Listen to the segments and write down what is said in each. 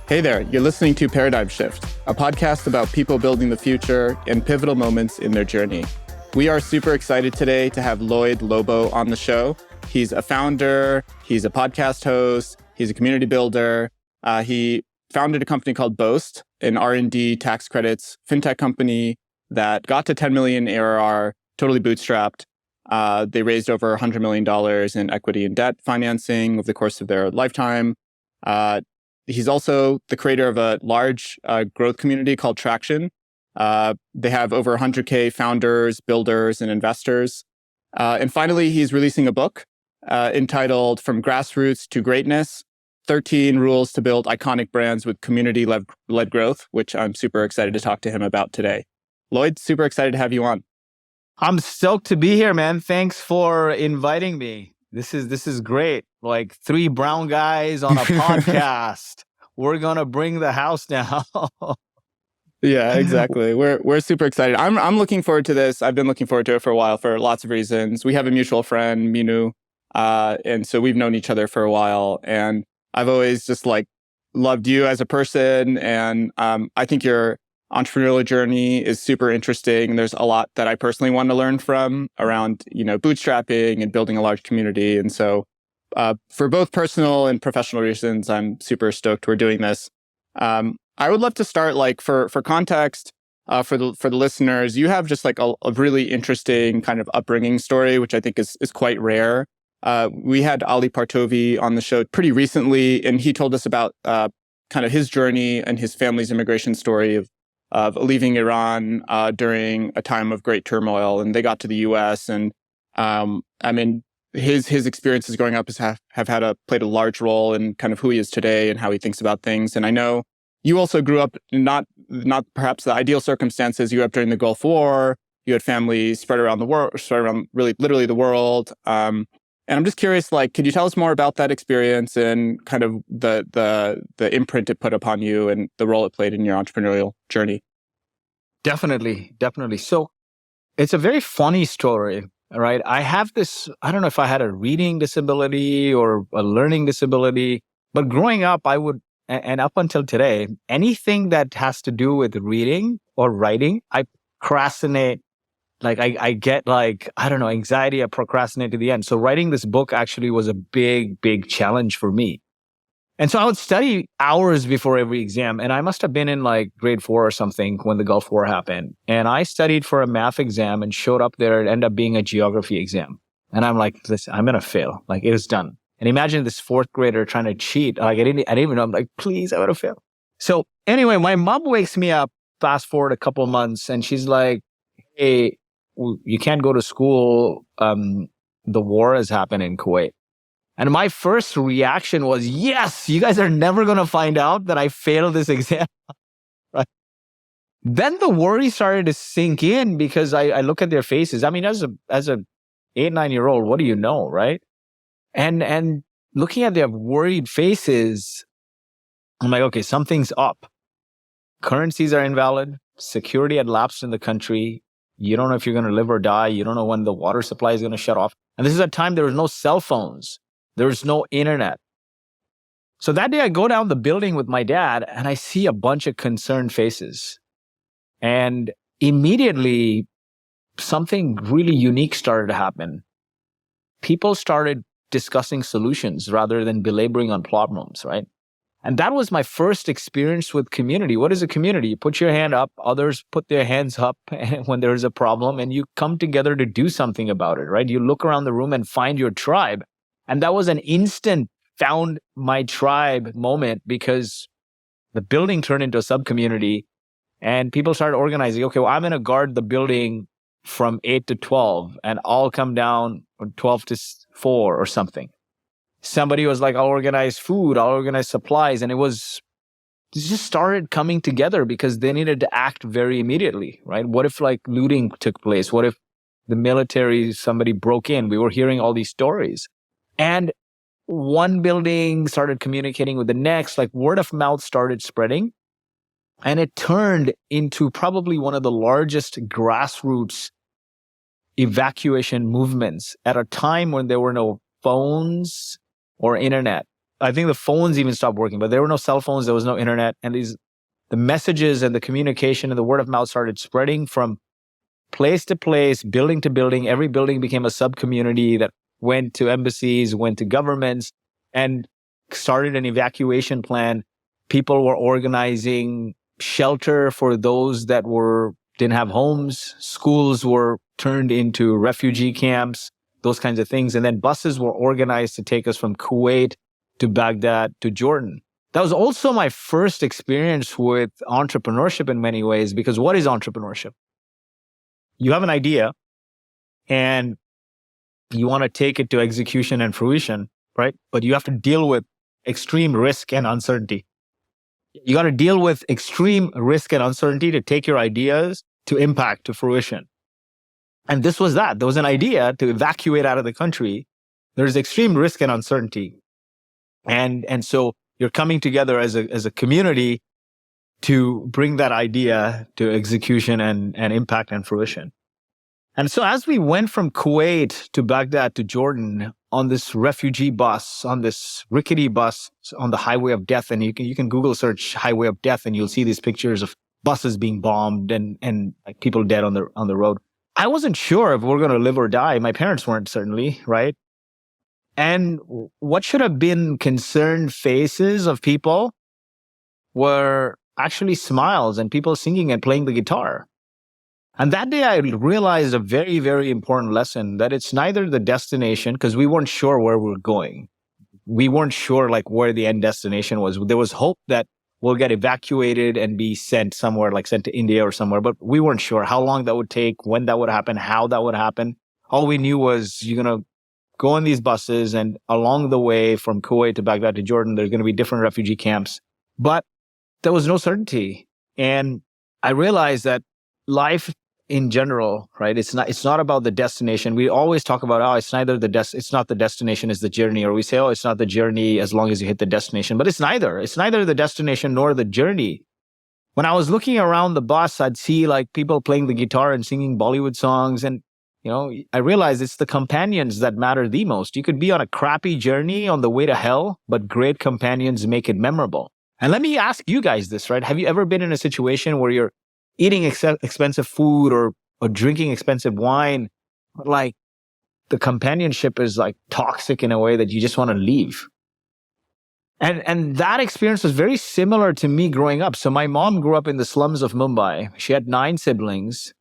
Hey there, you're listening to Paradigm Shift, a podcast about people building the future and pivotal moments in their journey. We are super excited today to have Lloyed Lobo on the show. He's a founder, he's a podcast host, he's a community builder. He founded a company called Boast, an R&D tax credits fintech company that got to 10 million ARR, totally bootstrapped. They raised over $100 million in equity and debt financing over the course of their lifetime. He's also the creator of a large growth community called Traction. They have over 100K founders, builders, and investors. And finally, he's releasing a book entitled From Grassroots to Greatness, 13 Rules to Build Iconic Brands with Community-Led Growth, which I'm super excited to talk to him about today. Lloyd, super excited to have you on. I'm stoked to be here, man. Thanks for inviting me. This is great. Like 3 brown guys on a podcast. We're gonna bring the house down. Yeah, exactly. We're super excited. I'm looking forward to this. I've been looking forward to it for a while for lots of reasons. We have a mutual friend, Minu, and so we've known each other for a while. And I've always just loved you as a person, and I think your entrepreneurial journey is super interesting. There's a lot that I personally want to learn from around, bootstrapping and building a large community. And so for both personal and professional reasons, I'm super stoked we're doing this. I would love to start for context, for the listeners. You have just a really interesting kind of upbringing story, which I think is quite rare. We had Ali Partovi on the show pretty recently, and he told us about kind of his journey and his family's immigration story of leaving Iran during a time of great turmoil, and they got to the U.S. And his experiences growing up have played a large role in kind of who he is today and how he thinks about things. And I know you also grew up not perhaps the ideal circumstances. You grew up during the Gulf War. You had family spread around the world, really literally the world. And I'm just curious, could you tell us more about that experience and kind of the imprint it put upon you and the role it played in your entrepreneurial journey? Definitely. So it's a very funny story, right? I have this, I don't know if I had a reading disability or a learning disability, but growing up, I would, and up until today, anything that has to do with reading or writing, I procrastinate. I get anxiety. I procrastinate to the end. So writing this book actually was a big, big challenge for me. And so I would study hours before every exam. And I must have been in grade 4 or something when the Gulf War happened. And I studied for a math exam and showed up there. It ended up being a geography exam. And I'm like, listen, I'm going to fail. It is done. And imagine this 4th grader trying to cheat. I didn't even know. I'm like, please, I'm going to fail. So anyway, my mom wakes me up, fast forward a couple of months, and she's like, hey, you can't go to school. The war has happened in Kuwait. And my first reaction was, yes, you guys are never going to find out that I failed this exam. Right? Then the worry started to sink in because I look at their faces. I mean, as a 8-9-year-old, what do you know, right? And looking at their worried faces, I'm like, okay, something's up. Currencies are invalid. Security had lapsed in the country. You don't know if you're going to live or die. You don't know when the water supply is going to shut off. And this is a time there was no cell phones. There was no internet. So that day I go down the building with my dad and I see a bunch of concerned faces. And immediately something really unique started to happen. People started discussing solutions rather than belaboring on problems, right? And that was my first experience with community. What is a community? You put your hand up, others put their hands up when there's a problem, and you come together to do something about it, right? You look around the room and find your tribe. And that was an instant found my tribe moment because the building turned into a sub-community and people started organizing. Okay, well, I'm going to guard the building from 8 to 12 and I'll come down from 12 to 4 or something. Somebody was like, I'll organize food, I'll organize supplies. And it just started coming together because they needed to act very immediately, right? What if looting took place? What if the military, somebody broke in? We were hearing all these stories. And one building started communicating with the next, word of mouth started spreading. And it turned into probably one of the largest grassroots evacuation movements at a time when there were no phones or internet. I think the phones even stopped working, but there were no cell phones. There was no internet. And the messages and the communication and the word of mouth started spreading from place to place, building to building. Every building became a sub community that went to embassies, went to governments, and started an evacuation plan. People were organizing shelter for those that didn't have homes. Schools were turned into refugee camps, those kinds of things. And then buses were organized to take us from Kuwait to Baghdad to Jordan. That was also my first experience with entrepreneurship in many ways, because what is entrepreneurship? You have an idea and you want to take it to execution and fruition, right? But you have to deal with extreme risk and uncertainty. You got to deal with extreme risk and uncertainty to take your ideas to impact, to fruition. And this was that. There was an idea to evacuate out of the country. There's extreme risk and uncertainty. And so you're coming together as a community to bring that idea to execution and impact and fruition. And so as we went from Kuwait to Baghdad to Jordan on this refugee bus, on this rickety bus on the highway of death, and you can Google search highway of death and you'll see these pictures of buses being bombed and like people dead on the road. I wasn't sure if we're going to live or die. My parents weren't, certainly, right? And what should have been concerned faces of people were actually smiles and people singing and playing the guitar. And that day I realized a very, very important lesson, that it's neither the destination, because we weren't sure where we were going. We weren't sure like where the end destination was. There was hope that we'll get evacuated and be sent somewhere, like sent to India or somewhere, but we weren't sure how long that would take, when that would happen, how that would happen. All we knew was you're going to go on these buses, and along the way from Kuwait to Baghdad to Jordan, there's going to be different refugee camps. But there was no certainty. And I realized that life in general, right? It's not about the destination. We always talk about, it's not the destination, it's the journey. Or we say, it's not the journey as long as you hit the destination. But it's neither. It's neither the destination nor the journey. When I was looking around the bus, I'd see like people playing the guitar and singing Bollywood songs. And, I realized it's the companions that matter the most. You could be on a crappy journey on the way to hell, but great companions make it memorable. And let me ask you guys this, right? Have you ever been in a situation where you're eating expensive food or drinking expensive wine, but like the companionship is like toxic in a way that you just want to leave? And that experience was very similar to me growing up. So my mom grew up in the slums of Mumbai. She had 9 siblings.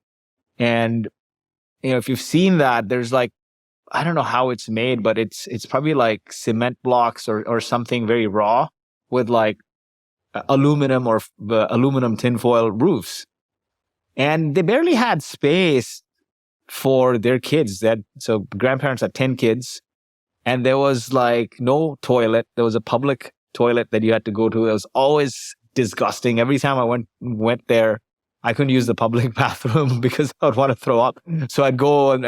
And, if you've seen that, there's like, I don't know how it's made, but it's probably like cement blocks or something very raw with like aluminum or aluminum tinfoil roofs. And they barely had space for their kids. So grandparents had 10 kids, and there was like no toilet. There was a public toilet that you had to go to. It was always disgusting. Every time I went there, I couldn't use the public bathroom because I would want to throw up. So I'd go and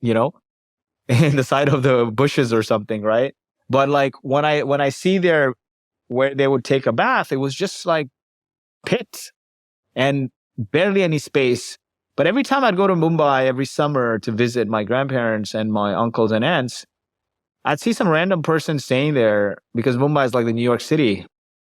in the side of the bushes or something, right? But like when I see where they would take a bath, it was just like pit and barely any space. But every time I'd go to Mumbai every summer to visit my grandparents and my uncles and aunts, I'd see some random person staying there, because Mumbai is like the New York City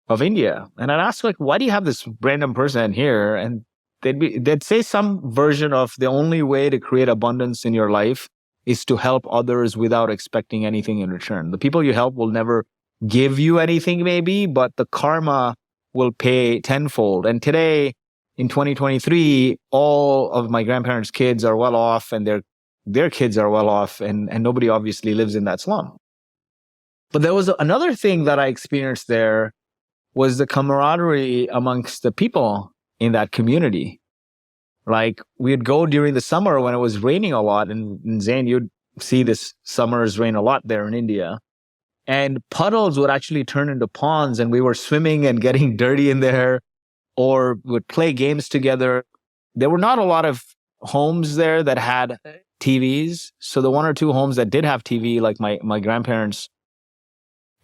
of India. And I'd ask, like, why do you have this random person here? And they'd say some version of the only way to create abundance in your life is to help others without expecting anything in return. The people you help will never give you anything maybe, but the karma will pay tenfold. And today, in 2023, all of my grandparents' kids are well off, and their kids are well off, and nobody obviously lives in that slum. But there was another thing that I experienced there, was the camaraderie amongst the people in that community. Like, we'd go during the summer when it was raining a lot, and Zain, you'd see this summers rain a lot there in India. And puddles would actually turn into ponds, and we were swimming and getting dirty in there, or would play games together. There were not a lot of homes there that had TVs. So the 1 or 2 homes that did have TV, like my grandparents,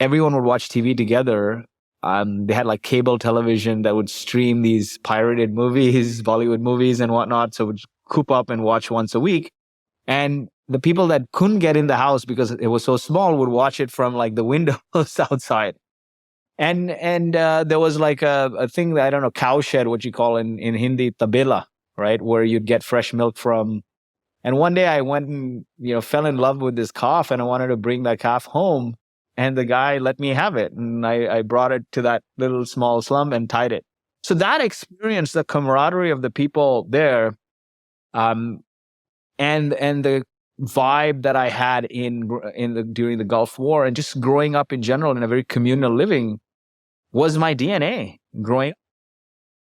everyone would watch TV together. They had like cable television that would stream these pirated movies, Bollywood movies and whatnot. So we'd coop up and watch once a week. And the people that couldn't get in the house because it was so small would watch it from like the windows outside. And there was like a thing that I don't know, cowshed, what you call in Hindi, tabela, right, where you'd get fresh milk from. And one day I went and fell in love with this calf, and I wanted to bring that calf home. And the guy let me have it, and I brought it to that little small slum and tied it. So that experience, the camaraderie of the people there, um, and the vibe that I had during the Gulf War, and just growing up in general in a very communal living, was my DNA growing.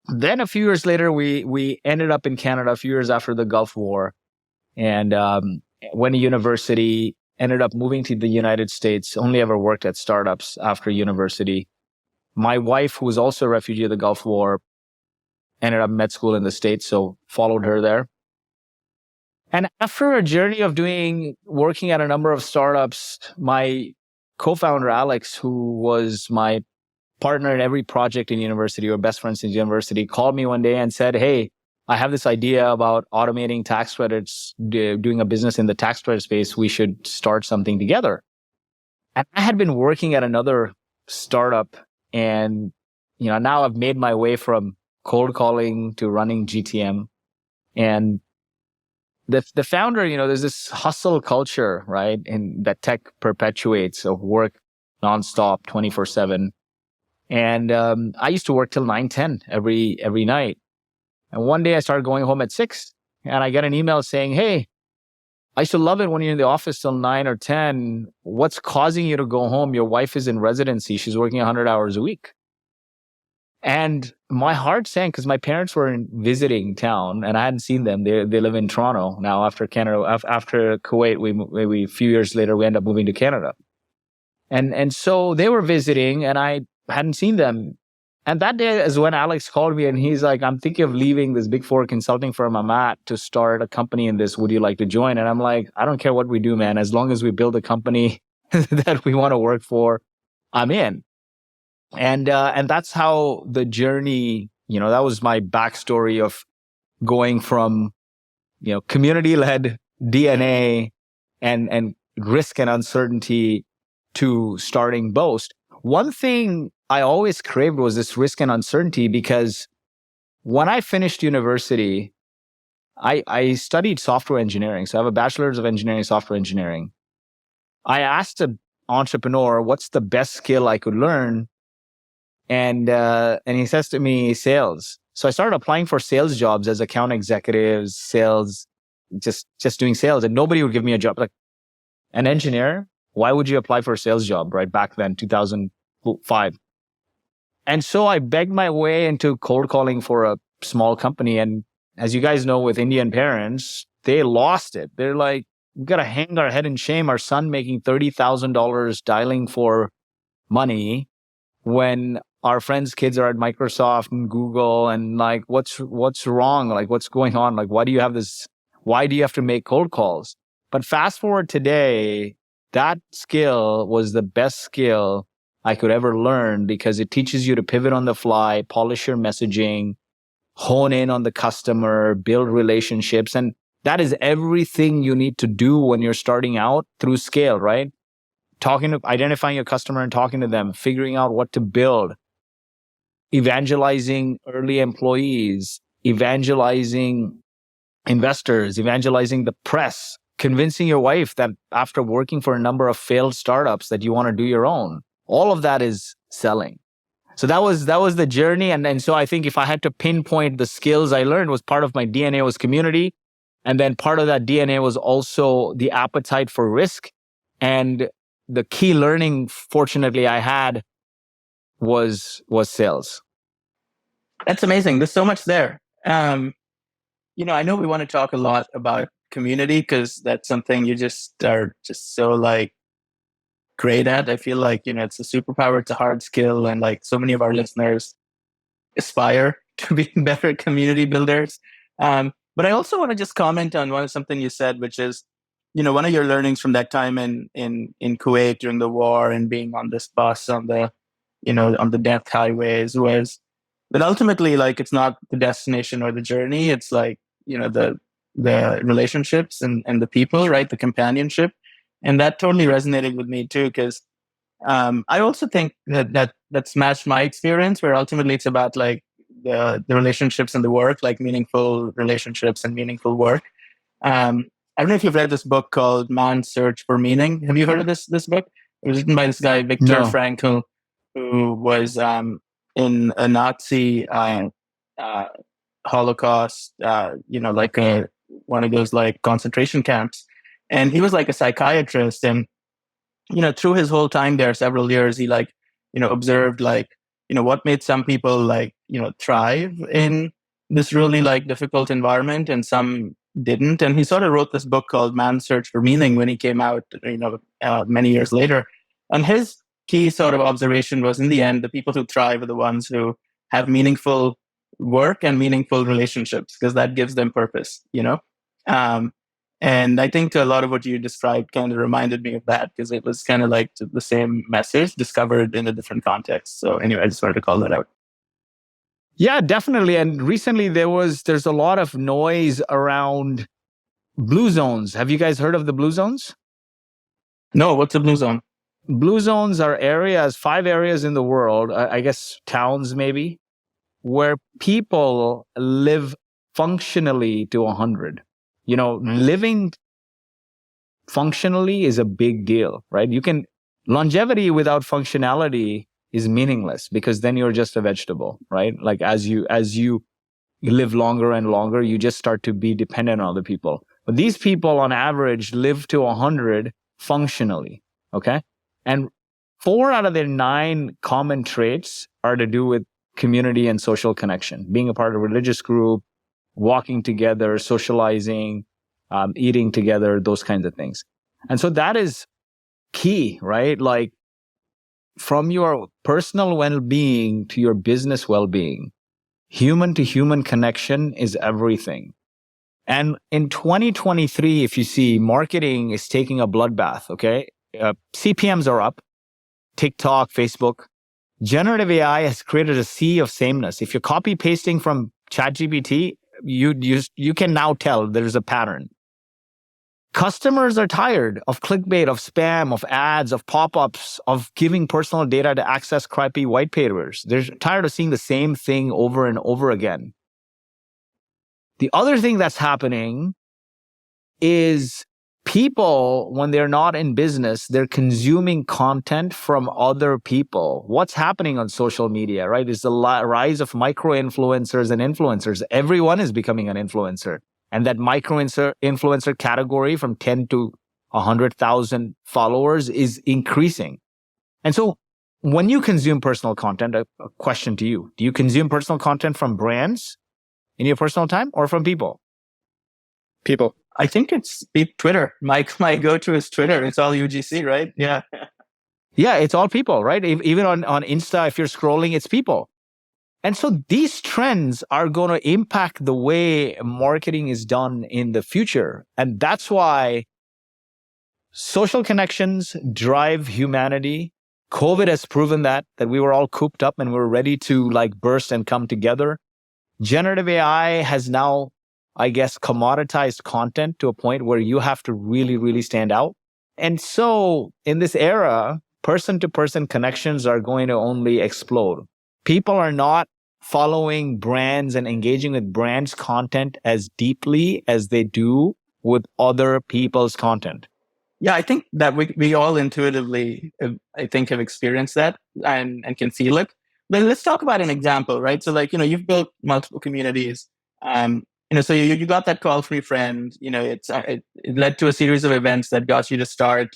Then a few years later, we ended up in Canada. A few years after the Gulf War, and went to university. Ended up moving to the United States. Only ever worked at startups after university. My wife, who was also a refugee of the Gulf War, ended up med school in the States, so followed her there. And after a journey of working at a number of startups, my co-founder, Alex, who was my partner in every project in university, or best friends in university, called me one day and said, "Hey, I have this idea about automating tax credits, doing a business in the tax credit space. We should start something together." And I had been working at another startup, and now I've made my way from cold calling to running GTM. And the founder, there's this hustle culture, right? And that tech perpetuates, of work nonstop, 24/7. And I used to work till 9, 10 every night. And one day I started going home at 6, and I get an email saying, "Hey, I used to love it when you're in the office till 9 or 10. What's causing you to go home? Your wife is in residency. She's working 100 hours a week." And my heart sank, because my parents were visiting town and I hadn't seen them. They live in Toronto now. After Canada, after Kuwait, we a few years later, we ended up moving to Canada. And so they were visiting and I hadn't seen them. And that day is when Alex called me and he's like, "I'm thinking of leaving this Big Four consulting firm I'm at to start a company in this. Would you like to join?" And I'm like, "I don't care what we do, man. As long as we build a company that we want to work for, I'm in." And that's how the journey, that was my backstory of going from, community-led DNA and risk and uncertainty to starting Boast. One thing I always craved was this risk and uncertainty, because when I finished university, I studied software engineering. So I have a bachelor's of engineering, software engineering. I asked an entrepreneur, what's the best skill I could learn? And he says to me, sales. So I started applying for sales jobs as account executives, sales, just doing sales, and nobody would give me a job. Like, an engineer, why would you apply for a sales job, right? Back then, 2005. And so I begged my way into cold calling for a small company. And as you guys know, with Indian parents, they lost it. They're like, "We got to hang our head in shame. Our son making $30,000 dialing for money when our friends' kids are at Microsoft and Google, and like, what's wrong? Like, what's going on? Like, why do you have this? Why do you have to make cold calls?" But fast forward today, that skill was the best skill I could ever learn, because it teaches you to pivot on the fly, polish your messaging, hone in on the customer, build relationships. And that is everything you need to do when you're starting out through scale, right? Identifying your customer and talking to them, figuring out what to build, evangelizing early employees, evangelizing investors, evangelizing the press, convincing your wife that after working for a number of failed startups that you want to do your own. All of that is selling. So that was the journey. And so I think if I had to pinpoint the skills I learned, was part of my DNA was community. And then part of that DNA was also the appetite for risk. And the key learning, fortunately, I had was sales. That's amazing. There's so much there. I know we want to talk a lot about community, because that's something you just are just so like great at. I feel like, it's a superpower. It's a hard skill. And like so many of our listeners aspire to be better community builders. But I also want to just comment on something you said, which is, one of your learnings from that time in Kuwait during the war and being on this bus on the death highways was that ultimately, like, it's not the destination or the journey. It's like, the relationships and the people, right? The companionship. And that totally resonated with me too, because I also think that's matched my experience, where ultimately it's about like the relationships and the work, like meaningful relationships and meaningful work. I don't know if you've read this book called Man's Search for Meaning. Have you heard of this book? It was written by this guy Viktor No. Frankl, who was in a Nazi uh, Holocaust, like one of those like concentration camps, and he was like a psychiatrist, and through his whole time there, several years, he like, observed like, what made some people like, thrive in this really like difficult environment and some didn't. And he sort of wrote this book called Man's Search for Meaning when he came out, many years later. And his key sort of observation was, in the end, the people who thrive are the ones who have meaningful work and meaningful relationships, because that gives them purpose, Um, and I think a lot of what you described kind of reminded me of that, because it was kind of like the same message discovered in a different context. So anyway, I just wanted to call that out. Yeah, definitely. And recently there's a lot of noise around blue zones. Have you guys heard of the blue zones? No, what's a blue zone? Blue zones are areas, 5 areas in the world, I guess towns maybe, where people live functionally to 100. Living functionally is a big deal, right? Longevity without functionality is meaningless, because then you're just a vegetable, right? Like as you live longer and longer, you just start to be dependent on other people. But these people on average live to 100 functionally, okay? And 4 out of their 9 common traits are to do with community and social connection, being a part of a religious group, walking together, socializing, eating together, those kinds of things. And so that is key, right? Like from your personal well-being to your business well-being, human to human connection is everything. And in 2023, if you see, marketing is taking a bloodbath, okay? CPMs are up, TikTok, Facebook. Generative AI has created a sea of sameness. If you're copy pasting from ChatGPT, you can now tell there's a pattern. Customers are tired of clickbait, of spam, of ads, of pop-ups, of giving personal data to access crappy white papers. They're tired of seeing the same thing over and over again. The other thing that's happening is people, when they're not in business, they're consuming content from other people. What's happening on social media, right? Is the rise of micro-influencers and influencers. Everyone is becoming an influencer. And that micro-influencer category from 10 to 100,000 followers is increasing. And so when you consume personal content, a question to you, do you consume personal content from brands in your personal time or from people? People. I think it's Twitter. My go-to is Twitter. It's all UGC, right? Yeah. Yeah, it's all people, right? Even on Insta, if you're scrolling, it's people. And so these trends are going to impact the way marketing is done in the future. And that's why social connections drive humanity. COVID has proven that we were all cooped up and we're ready to like burst and come together. Generative AI has now, I guess, commoditized content to a point where you have to really, really stand out. And so in this era, person-to-person connections are going to only explode. People are not following brands and engaging with brands' content as deeply as they do with other people's content. Yeah, I think that we all intuitively, I think, have experienced that and can feel it. But let's talk about an example, right? So like, you've built multiple communities. So you got that call from your friend, it led to a series of events that got you to start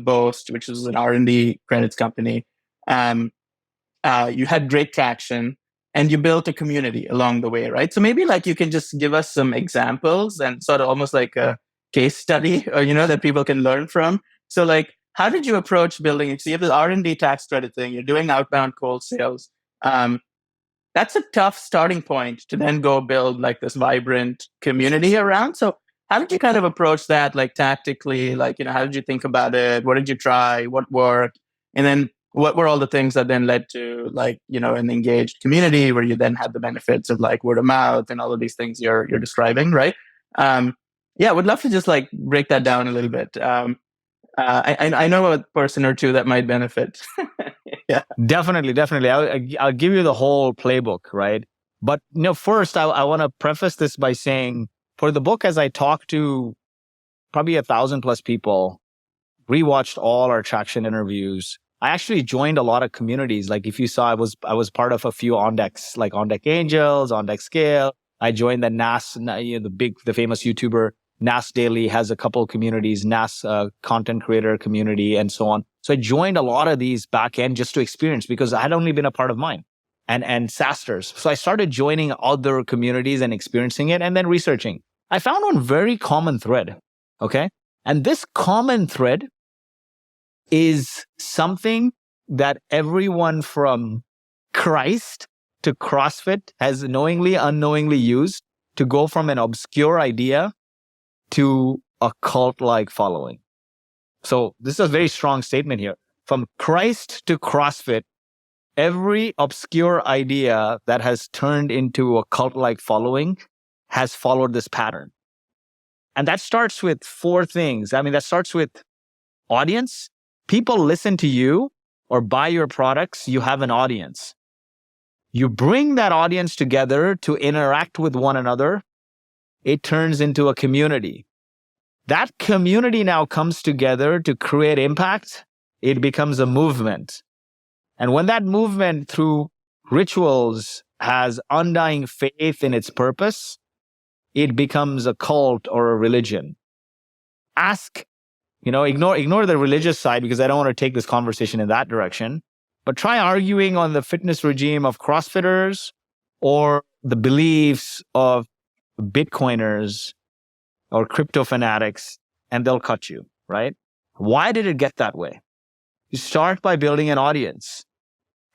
Boast, which was an R&D credits company. You had great traction and you built a community along the way, right? So maybe like you can just give us some examples and sort of almost like a case study, or that people can learn from. So like, how did you approach building it? So you have the R&D tax credit thing, you're doing outbound cold sales. That's a tough starting point to then go build like this vibrant community around. So how did you kind of approach that, like tactically? Like, how did you think about it? What did you try? What worked? And then what were all the things that then led to like, an engaged community where you then had the benefits of like word of mouth and all of these things you're describing, right? Yeah, would love to just like break that down a little bit. I know a person or two that might benefit. Yeah. Definitely. I'll give you the whole playbook, right? But first, I want to preface this by saying, for the book, as I talked to probably 1,000 plus people, rewatched all our traction interviews. I actually joined a lot of communities. Like if you saw, I was part of a few on decks, like On Deck Angels, On Deck Scale. I joined the NAS, the famous YouTuber NAS Daily has a couple of communities, NAS content creator community, and so on. So I joined a lot of these back end just to experience, because I had only been a part of mine and SaaSters. So I started joining other communities and experiencing it, and then researching. I found one very common thread. Okay. And this common thread is something that everyone from Christ to CrossFit has knowingly, unknowingly used to go from an obscure idea to a cult-like following. So this is a very strong statement here. From Christ to CrossFit, every obscure idea that has turned into a cult-like following has followed this pattern. And that starts with four things. I mean, that starts with audience. People listen to you or buy your products. You have an audience. You bring that audience together to interact with one another. It turns into a community. That community now comes together to create impact. It becomes a movement. And when that movement through rituals has undying faith in its purpose, it becomes a cult or a religion. Ignore the religious side, because I don't want to take this conversation in that direction, but try arguing on the fitness regime of CrossFitters or the beliefs of Bitcoiners or crypto fanatics, and they'll cut you, right? Why did it get that way? You start by building an audience.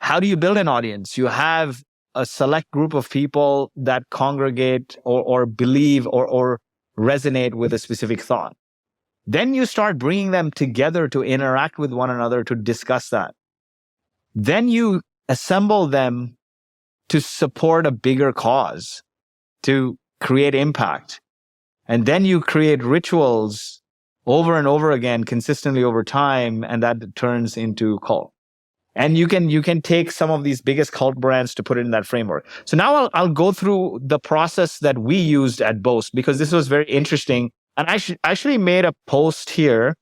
How do you build an audience? You have a select group of people that congregate or believe or resonate with a specific thought. Then you start bringing them together to interact with one another to discuss that. Then you assemble them to support a bigger cause, to create impact. And then you create rituals over and over again, consistently over time, and that turns into cult. And you can take some of these biggest cult brands to put it in that framework. So now I'll go through the process that we used at Boast, because this was very interesting. And I actually made a post here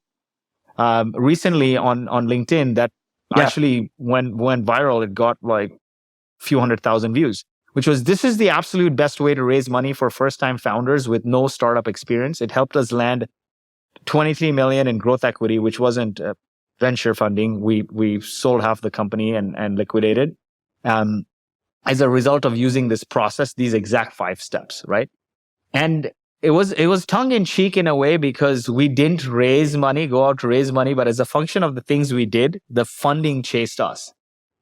recently on LinkedIn that actually went viral. It got like a few 100,000 views, which was, this is the absolute best way to raise money for first-time founders with no startup experience. It helped us land 23 million in growth equity, which wasn't venture funding. We sold half the company and liquidated as a result of using this process, these exact 5 steps, right? And it was tongue in cheek in a way, because we didn't go out to raise money, but as a function of the things we did, the funding chased us.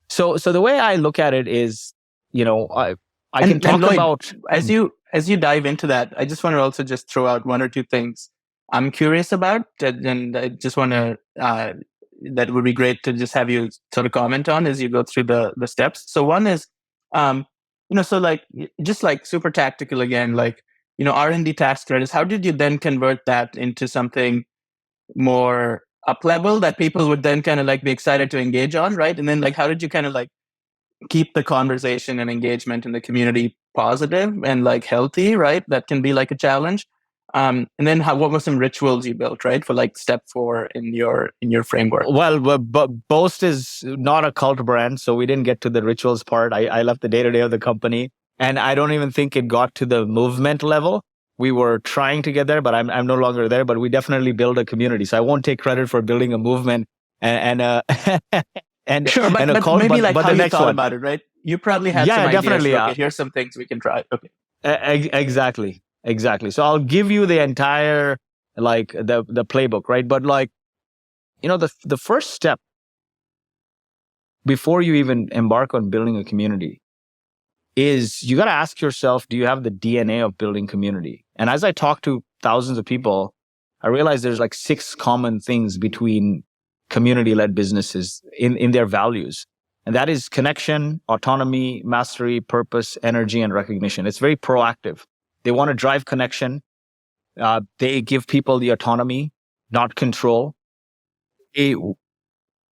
So the way I look at it is, I can talk Lloyd, about as you dive into that, I just want to also just throw out one or two things I'm curious about, and I just want to that would be great to just have you sort of comment on as you go through the steps. So one is, so like just like super tactical again, like R&D tax credits. How did you then convert that into something more up level that people would then kind of like be excited to engage on, right? And then like how did you kind of like keep the conversation and engagement in the community positive and like healthy, right? That can be like a challenge. And then what were some rituals you built, right, for like step 4 in your framework? Well, but Boast is not a cult brand, so we didn't get to the rituals part. I left the day-to-day of the company, and I don't even think it got to the movement level. We were trying to get there, but I'm no longer there. But we definitely build a community, so I won't take credit for building a movement and and sure, but a cult. Maybe but, like but how the you next thought one. about it, right? You probably had some definitely. ideas. Okay, here's some things we can try. Okay. Exactly. So I'll give you the entire like the playbook, right? But like, the first step before you even embark on building a community is you got to ask yourself, do you have the DNA of building community? And as I talk to thousands of people, I realize there's like 6 common things between community-led businesses in their values. And that is connection, autonomy, mastery, purpose, energy, and recognition. It's very proactive. They want to drive connection. They give people the autonomy, not control. They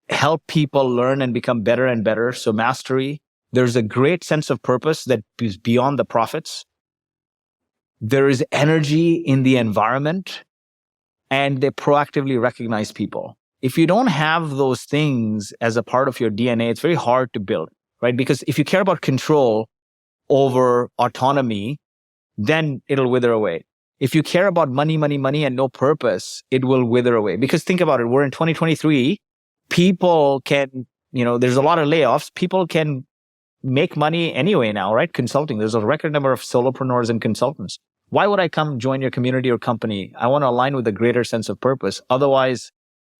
help people learn and become better and better. So mastery. There's a great sense of purpose that is beyond the profits. There is energy in the environment, and they proactively recognize people. If you don't have those things as a part of your DNA, it's very hard to build, right? Because if you care about control over autonomy, then it'll wither away. If you care about money, money, money, and no purpose, it will wither away. Because think about it, we're in 2023. People can, there's a lot of layoffs. People can make money anyway now, right? Consulting. There's a record number of solopreneurs and consultants. Why would I come join your community or company? I want to align with a greater sense of purpose. Otherwise,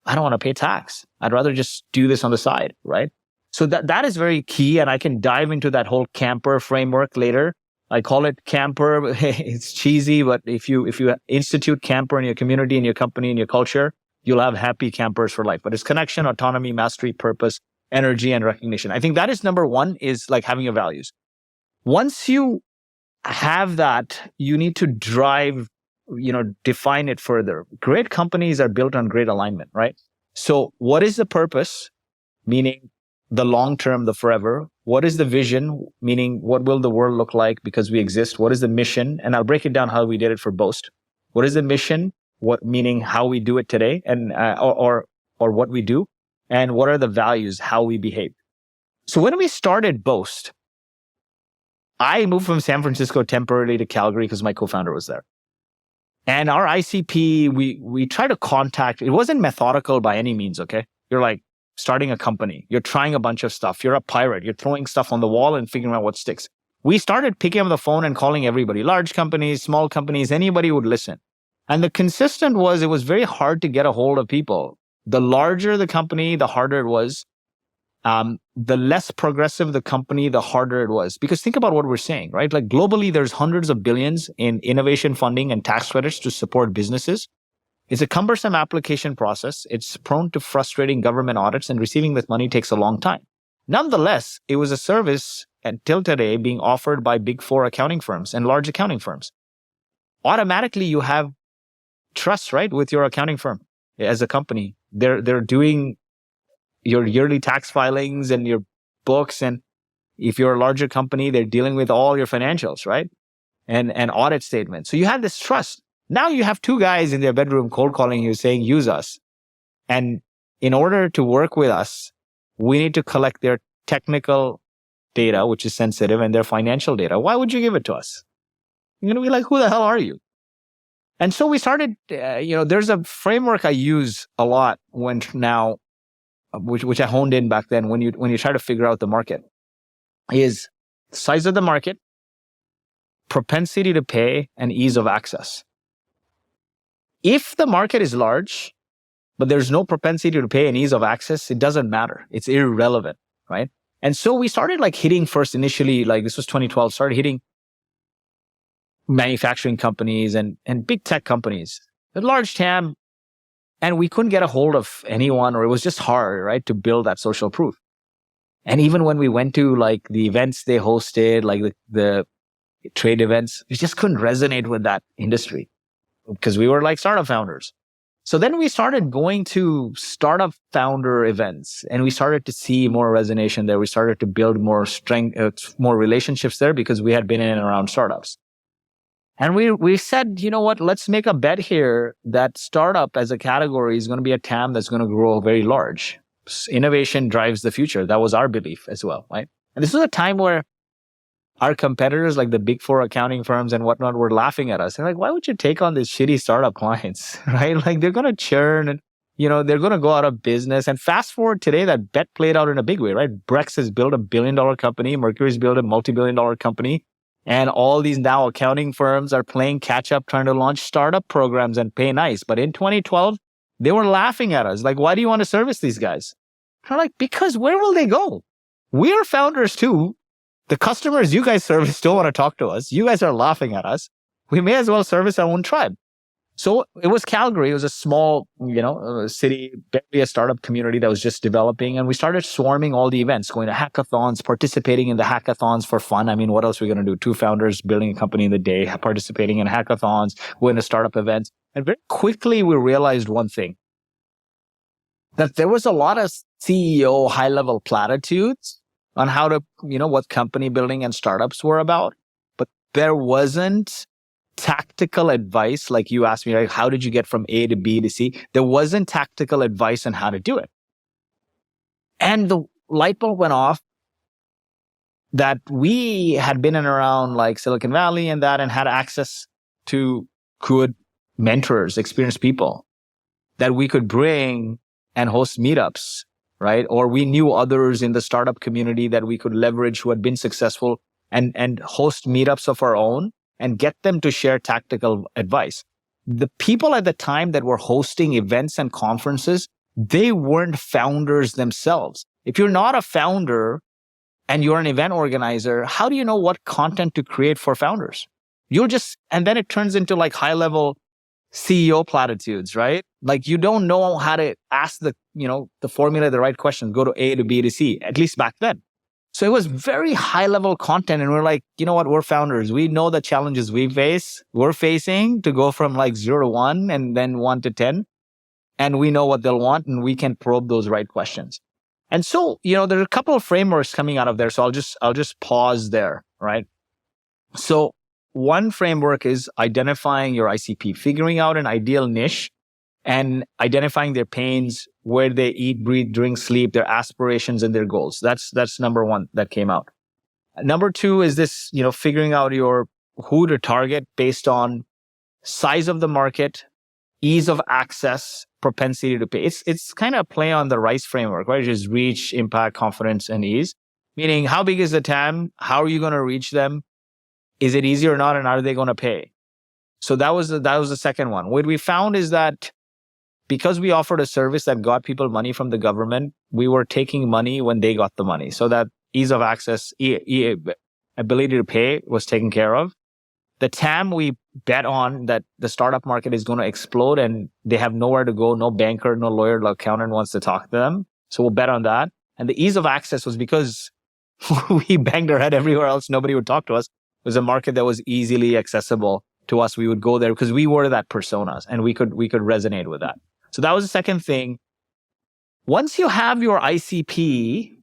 I don't want to pay tax. I'd rather just do this on the side, right? So that is very key. And I can dive into that whole camper framework later. I call it camper. It's cheesy, but if you institute camper in your community, in your company, in your culture, you'll have happy campers for life. But it's connection, autonomy, mastery, purpose, energy, and recognition. I think that is number one, is like having your values. Once you have that, you need to drive, define it further. Great companies are built on great alignment, right? So what is the purpose? Meaning the long term, the forever. What is the vision? Meaning what will the world look like because we exist? What is the mission? And I'll break it down how we did it for Boast. What is the mission? What meaning how we do it today, and or what we do, and what are the values, how we behave. So when we started Boast, I moved from San Francisco temporarily to Calgary because my co-founder was there. And our ICP, we try to contact. It wasn't methodical by any means. Okay, you're like starting a company. You're trying a bunch of stuff. You're a pirate. You're throwing stuff on the wall and figuring out what sticks. We started picking up the phone and calling everybody, large companies, small companies, anybody would listen. And the consistent was, it was very hard to get a hold of people. The larger the company, the harder it was. The less progressive the company, the harder it was. Because think about what we're saying, right? Like globally, there's hundreds of billions in innovation funding and tax credits to support businesses. It's a cumbersome application process. It's prone to frustrating government audits, and receiving this money takes a long time. Nonetheless, it was a service until today being offered by big four accounting firms and large accounting firms. Automatically, you have trust, right, with your accounting firm as a company. They're doing your yearly tax filings and your books. And if you're a larger company, they're dealing with all your financials, right? And audit statements. So you have this trust. Now you have two guys in their bedroom cold calling you saying, use us. And in order to work with us, we need to collect their technical data, which is sensitive, and their financial data. Why would you give it to us? You're going to be like, who the hell are you? And so we started, there's a framework I use a lot which I honed in back then when you try to figure out the market, is size of the market, propensity to pay, and ease of access. If the market is large, but there's no propensity to pay and ease of access, it doesn't matter. It's irrelevant, right? And so we started hitting first initially, this was 2012, started hitting manufacturing companies and big tech companies, a large TAM, and we couldn't get a hold of anyone, or it was just hard, right, to build that social proof. And even when we went to the events they hosted, the trade events, we just couldn't resonate with that industry because we were startup founders. So then we started going to startup founder events, and we started to see more resonation there. We started to build more strength, more relationships there because we had been in and around startups. And we said, you know what, let's make a bet here that startup as a category is going to be a TAM that's going to grow very large. Innovation drives the future. That was our belief as well, right? And this was a time where our competitors, like the big four accounting firms and whatnot, were laughing at us. They're like, why would you take on these shitty startup clients, right? They're going to churn and, they're going to go out of business. And fast forward today, that bet played out in a big way, right? Brex has built $1 billion company. Mercury's built a multi-billion-dollar company. And all these now accounting firms are playing catch up, trying to launch startup programs and pay nice. But in 2012, they were laughing at us. Why do you want to service these guys? I'm because where will they go? We are founders too. The customers you guys service don't want to talk to us. You guys are laughing at us. We may as well service our own tribe. So it was Calgary. It was a small, city, barely a startup community that was just developing. And we started swarming all the events, going to hackathons, participating in the hackathons for fun. I mean, what else are we going to do? Two founders building a company in the day, participating in hackathons, going to startup events. And very quickly, we realized one thing, that there was a lot of CEO high-level platitudes on how to, what company building and startups were about. But there wasn't tactical advice, like you asked me, right? How did you get from A to B to C? There wasn't tactical advice on how to do it. And the light bulb went off that we had been in around like Silicon Valley and had access to good mentors, experienced people that we could bring and host meetups, right? Or we knew others in the startup community that we could leverage who had been successful and host meetups of our own and get them to share tactical advice. The people at the time that were hosting events and conferences, they weren't founders themselves. If you're not a founder and you're an event organizer, how do you know what content to create for founders? And then it turns into like high level CEO platitudes, right? Like you don't know how to ask the formula the right questions, go to A to B to C, at least back then. So it was very high level content. And we're like, you know what? We're founders. We know the challenges we're facing to go from like 0 to 1 and then 1 to 10. And we know what they'll want and we can probe those right questions. And so, there are a couple of frameworks coming out of there. So I'll just pause there, right? So one framework is identifying your ICP, figuring out an ideal niche and identifying their pains, where they eat, breathe, drink, sleep, their aspirations and their goals. That's number one that came out. Number two is this, figuring out who to target based on size of the market, ease of access, propensity to pay. It's kind of a play on the RICE framework, right? Which is reach, impact, confidence, and ease. Meaning, how big is the TAM? How are you going to reach them? Is it easy or not? And are they going to pay? So that was the second one. What we found is that because we offered a service that got people money from the government, we were taking money when they got the money. So that ease of access, ability to pay was taken care of. The TAM, we bet on that the startup market is going to explode and they have nowhere to go, no banker, no lawyer, no accountant wants to talk to them. So we'll bet on that. And the ease of access was because we banged our head everywhere else. Nobody would talk to us. It was a market that was easily accessible to us. We would go there because we were that personas and we could resonate with that. So that was the second thing. Once you have your ICP,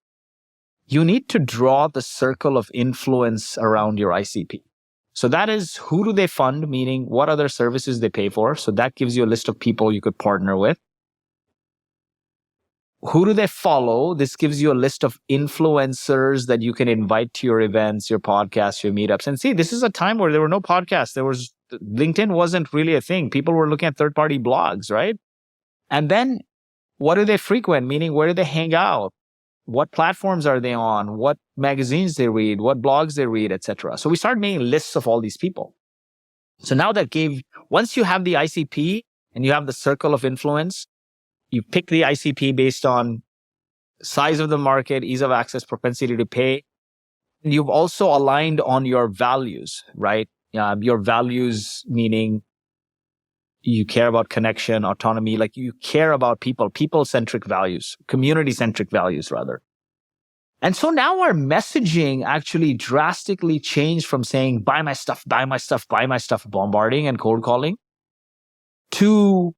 you need to draw the circle of influence around your ICP. So that is, who do they fund? Meaning, what other services they pay for? So that gives you a list of people you could partner with. Who do they follow? This gives you a list of influencers that you can invite to your events, your podcasts, your meetups. And see, this is a time where there were no podcasts. LinkedIn wasn't really a thing. People were looking at third-party blogs, right? And then what do they frequent? Meaning, where do they hang out? What platforms are they on? What magazines they read? What blogs they read, etc. So we started making lists of all these people. So now once you have the ICP and you have the circle of influence, you pick the ICP based on size of the market, ease of access, propensity to pay. You've also aligned on your values, right? Your values meaning you care about connection, autonomy, like you care about people-centric values, community-centric values rather. And so now our messaging actually drastically changed from saying, buy my stuff, buy my stuff, buy my stuff, bombarding and cold calling, to,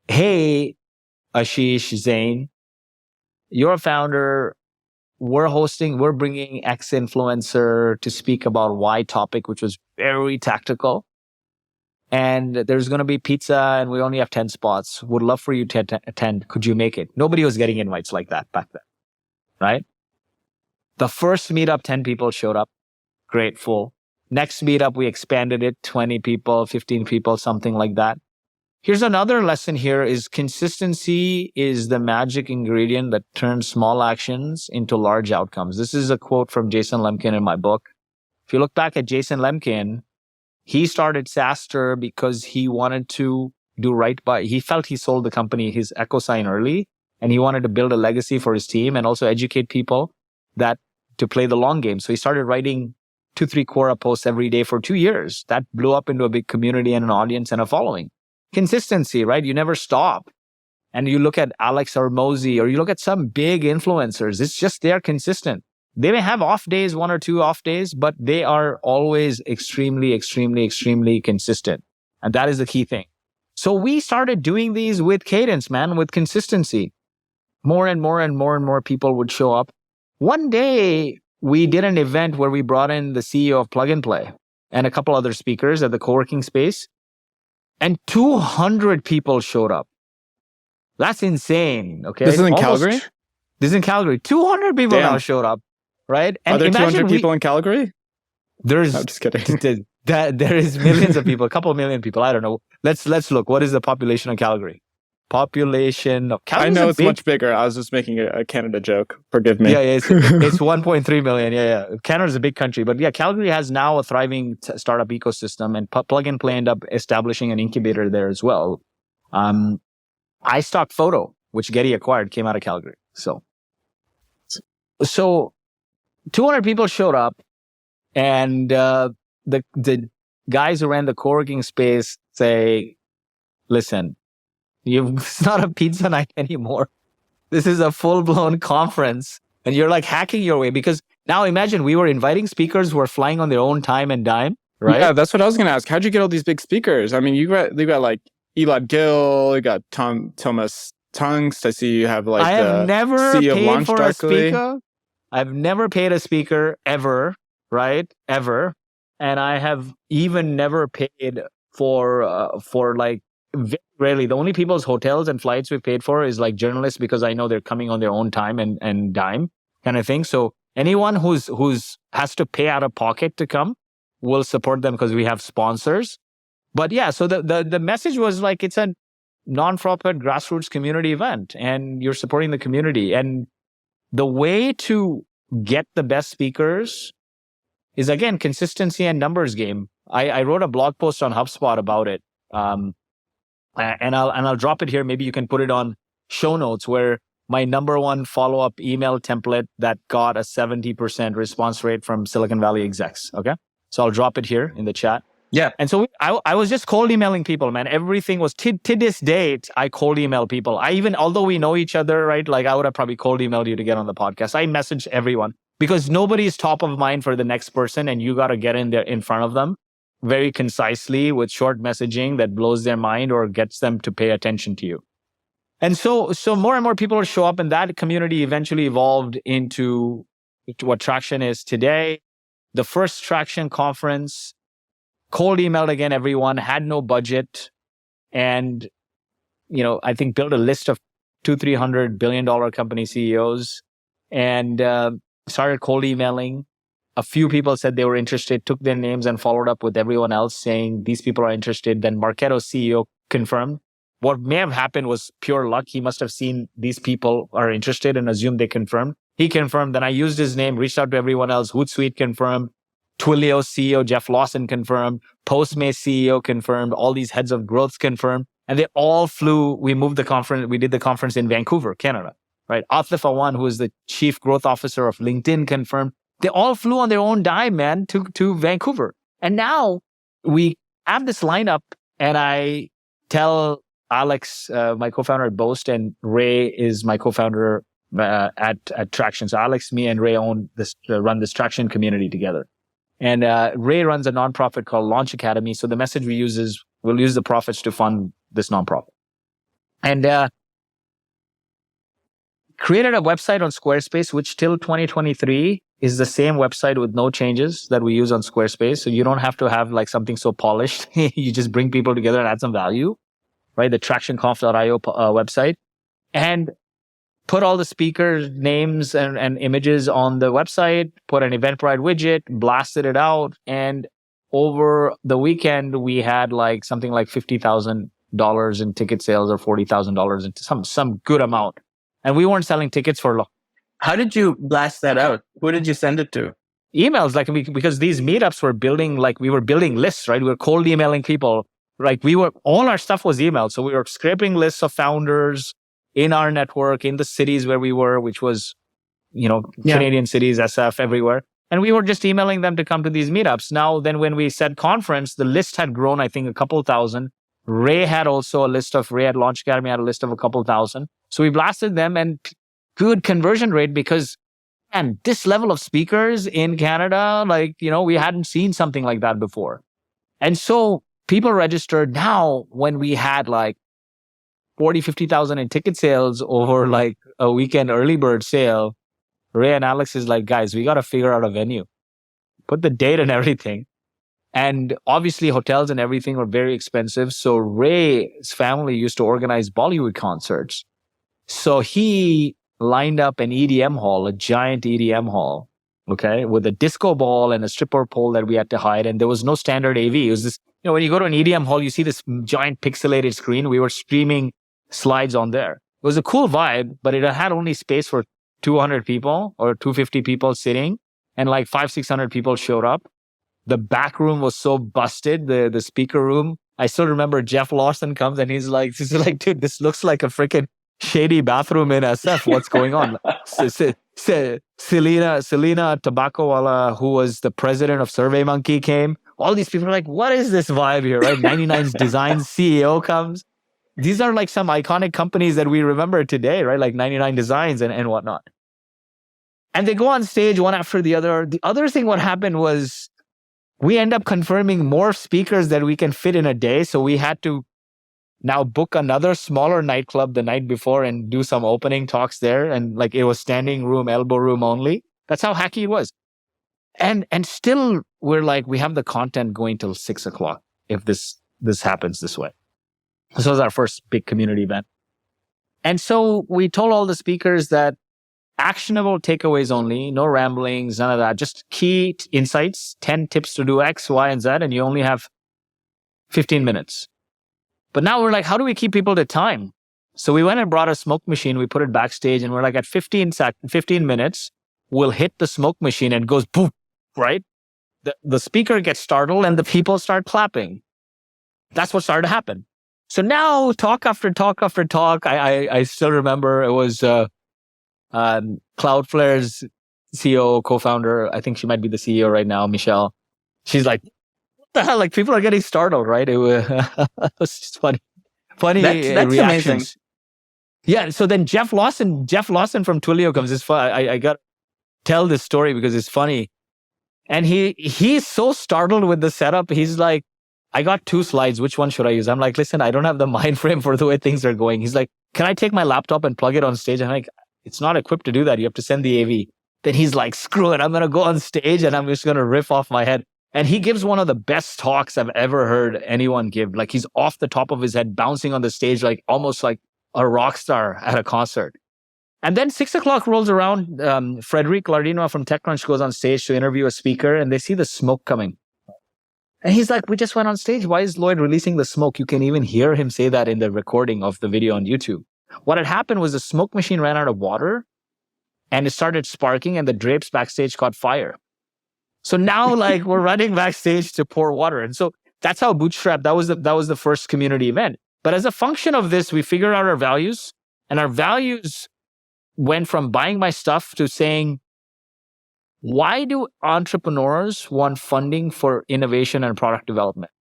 hey, Ashish, Zain, you're a founder. We're bringing X influencer to speak about Y topic, which was very tactical. And there's going to be pizza and we only have 10 spots. Would love for you to attend. Could you make it? Nobody was getting invites like that back then, right? The first meetup, 10 people showed up. Great, full. Next meetup, we expanded it, 20 people, 15 people, something like that. Here's another lesson here is consistency is the magic ingredient that turns small actions into large outcomes. This is a quote from Jason Lemkin in my book. If you look back at Jason Lemkin, he started SaaStr because he wanted to do right by, he felt he sold the company his EchoSign early, and he wanted to build a legacy for his team and also educate people to play the long game. So he started writing 2-3 Quora posts every day for 2 years. That blew up into a big community and an audience and a following. Consistency, right? You never stop. And you look at Alex Hormozi, or you look at some big influencers, it's just they're consistent. They may have off days, 1 or 2 off days, but they are always extremely, extremely, extremely consistent. And that is the key thing. So we started doing these with cadence, man, with consistency. More and more and more and more people would show up. One day, we did an event where we brought in the CEO of Plug and Play and a couple other speakers at the co-working space, and 200 people showed up. That's insane, okay? This is in Calgary? This is in Calgary. 200 people now showed up, right? And are there 200 people in Calgary? There's, I'm just kidding. There is millions of people, a couple of million people. I don't know. Let's look. What is the population of Calgary? Population of Calgary. I know it's much bigger. I was just making a Canada joke. Forgive me. Yeah, it's 1.3 million. Yeah. Canada's a big country. But yeah, Calgary has now a thriving startup ecosystem, and Plug and Play ended up establishing an incubator there as well. iStock Photo, which Getty acquired, came out of Calgary. So 200 people showed up, and the guys who ran the co-working space say, listen, it's not a pizza night anymore. This is a full-blown conference, and you're like hacking your way, because now imagine we were inviting speakers who are flying on their own time and dime, right? Yeah, that's what I was going to ask. How'd you get all these big speakers? I mean, you got like Elad Gil, you got Thomas Tungst. I see you have like I have never CEO of paid for a Launchdarkly. speaker. I've never paid a speaker ever, right? Ever. And I have even never paid for like very rarely. The only people's hotels and flights we paid for is like journalists, because I know they're coming on their own time and dime kind of thing. So anyone who's has to pay out of pocket to come, we'll support them because we have sponsors. But yeah, so the message was like, it's a non-profit grassroots community event, and you're supporting the community. And the way to get the best speakers is, again, consistency and numbers game. I wrote a blog post on HubSpot about it. And I'll drop it here. Maybe you can put it on show notes, where my number one follow-up email template that got a 70% response rate from Silicon Valley execs. Okay. So I'll drop it here in the chat. Yeah. And so I was just cold emailing people, man. Everything was, to this date, I cold email people. Although we know each other, right? Like I would have probably cold emailed you to get on the podcast. I messaged everyone, because nobody's top of mind for the next person, and you got to get in there in front of them very concisely with short messaging that blows their mind or gets them to pay attention to you. And so more and more people will show up, and that community eventually evolved into what Traction is today. The first Traction conference, cold emailed again everyone, had no budget, and I think built a list of $200-300 billion company CEOs, and started cold emailing. A few people said they were interested, took their names and followed up with everyone else saying these people are interested. Then Marketo's CEO confirmed. What may have happened was pure luck. He must have seen these people are interested and assumed they confirmed. He confirmed. Then I used his name, reached out to everyone else. Hootsuite confirmed. Twilio CEO Jeff Lawson confirmed. Postmates CEO confirmed. All these heads of growth confirmed. And they all flew. We moved the conference. We did the conference in Vancouver, Canada, right? Atif Awan, who is the chief growth officer of LinkedIn, confirmed. They all flew on their own dime, man, to Vancouver. And now we have this lineup, and I tell Alex, my co-founder at Boast, and Ray is my co-founder at Traction. So Alex, me, and Ray run this Traction community together. And Ray runs a nonprofit called Launch Academy. So the message we use is we'll use the profits to fund this nonprofit. And created a website on Squarespace, which till 2023 is the same website with no changes that we use on Squarespace. So you don't have to have like something so polished. You just bring people together and add some value, right? The tractionconf.io website, and put all the speakers' names and images on the website, put an Eventbrite widget, blasted it out. And over the weekend, we had like something like $50,000 in ticket sales, or $40,000 into some good amount. And we weren't selling tickets for long. How did you blast that out? Who did you send it to? Emails, because these meetups were building, we were building lists, right? We were cold emailing people. All our stuff was emailed. So we were scraping lists of founders in our network, in the cities where we were, which was, Canadian cities, SF, everywhere. And we were just emailing them to come to these meetups. Now, then when we said conference, the list had grown, I think, a couple thousand. Ray had also a list of, Ray at Launch Academy had a list of a couple thousand. So we blasted them, and good conversion rate, because, man, this level of speakers in Canada, like, we hadn't seen something like that before. And so people registered. Now, when we had like 40, 50,000 in ticket sales over like a weekend early bird sale, Ray and Alex is like, guys, we got to figure out a venue, put the date and everything. And obviously hotels and everything were very expensive. So Ray's family used to organize Bollywood concerts. So he lined up an EDM hall, a giant EDM hall, okay, with a disco ball and a stripper pole that we had to hide. And there was no standard AV. It was this, when you go to an EDM hall, you see this giant pixelated screen. We were streaming slides on there. It was a cool vibe, but it had only space for 200 people or 250 people sitting, and like 500-600 people showed up. The back room was so busted, the speaker room. I still remember Jeff Lawson comes and he's like, dude, this looks like a freaking shady bathroom in SF. What's going on? Selena Tabakowala, who was the president of SurveyMonkey, came. All these people are like, what is this vibe here, right? 99's Design CEO comes. These are like some iconic companies that we remember today, right? Like 99 Designs and whatnot. And they go on stage one after the other. The other thing, what happened was we end up confirming more speakers that we can fit in a day. So we had to now book another smaller nightclub the night before and do some opening talks there. And like it was standing room, elbow room only. That's how hacky it was. And still we're like, we have the content going till 6:00 if this happens this way. This was our first big community event. And so we told all the speakers that actionable takeaways only, no ramblings, none of that, just key insights, 10 tips to do X, Y, and Z, and you only have 15 minutes. But now we're like, how do we keep people to time? So we went and brought a smoke machine, we put it backstage, and we're like, at 15 minutes, we'll hit the smoke machine and it goes boom, right? The speaker gets startled and the people start clapping. That's what started to happen. So now, talk after talk after talk, I still remember it was Cloudflare's CEO, co-founder. I think she might be the CEO right now, Michelle. She's like, what the hell? Like, people are getting startled, right? It was just funny That's reactions. amazing. Yeah. So then Jeff Lawson from Twilio comes. It's fun. I got to tell this story because it's funny. And he's so startled with the setup. He's like, I got 2 slides. Which one should I use? I'm like, listen, I don't have the mind frame for the way things are going. He's like, can I take my laptop and plug it on stage? I'm like, it's not equipped to do that. You have to send the AV. Then he's like, screw it. I'm going to go on stage and I'm just going to riff off my head. And he gives one of the best talks I've ever heard anyone give. Like, he's off the top of his head, bouncing on the stage, like almost like a rock star at a concert. And then 6:00 rolls around. Frederic Lardino from TechCrunch goes on stage to interview a speaker, and they see the smoke coming. And he's like, we just went on stage. Why is Lloyd releasing the smoke? You can even hear him say that in the recording of the video on YouTube. What had happened was the smoke machine ran out of water and it started sparking and the drapes backstage caught fire. So now, like, we're running backstage to pour water. And so that's how Bootstrap, that was the first community event. But as a function of this, we figured out our values, and our values went from buying my stuff to saying, why do entrepreneurs want funding for innovation and product development?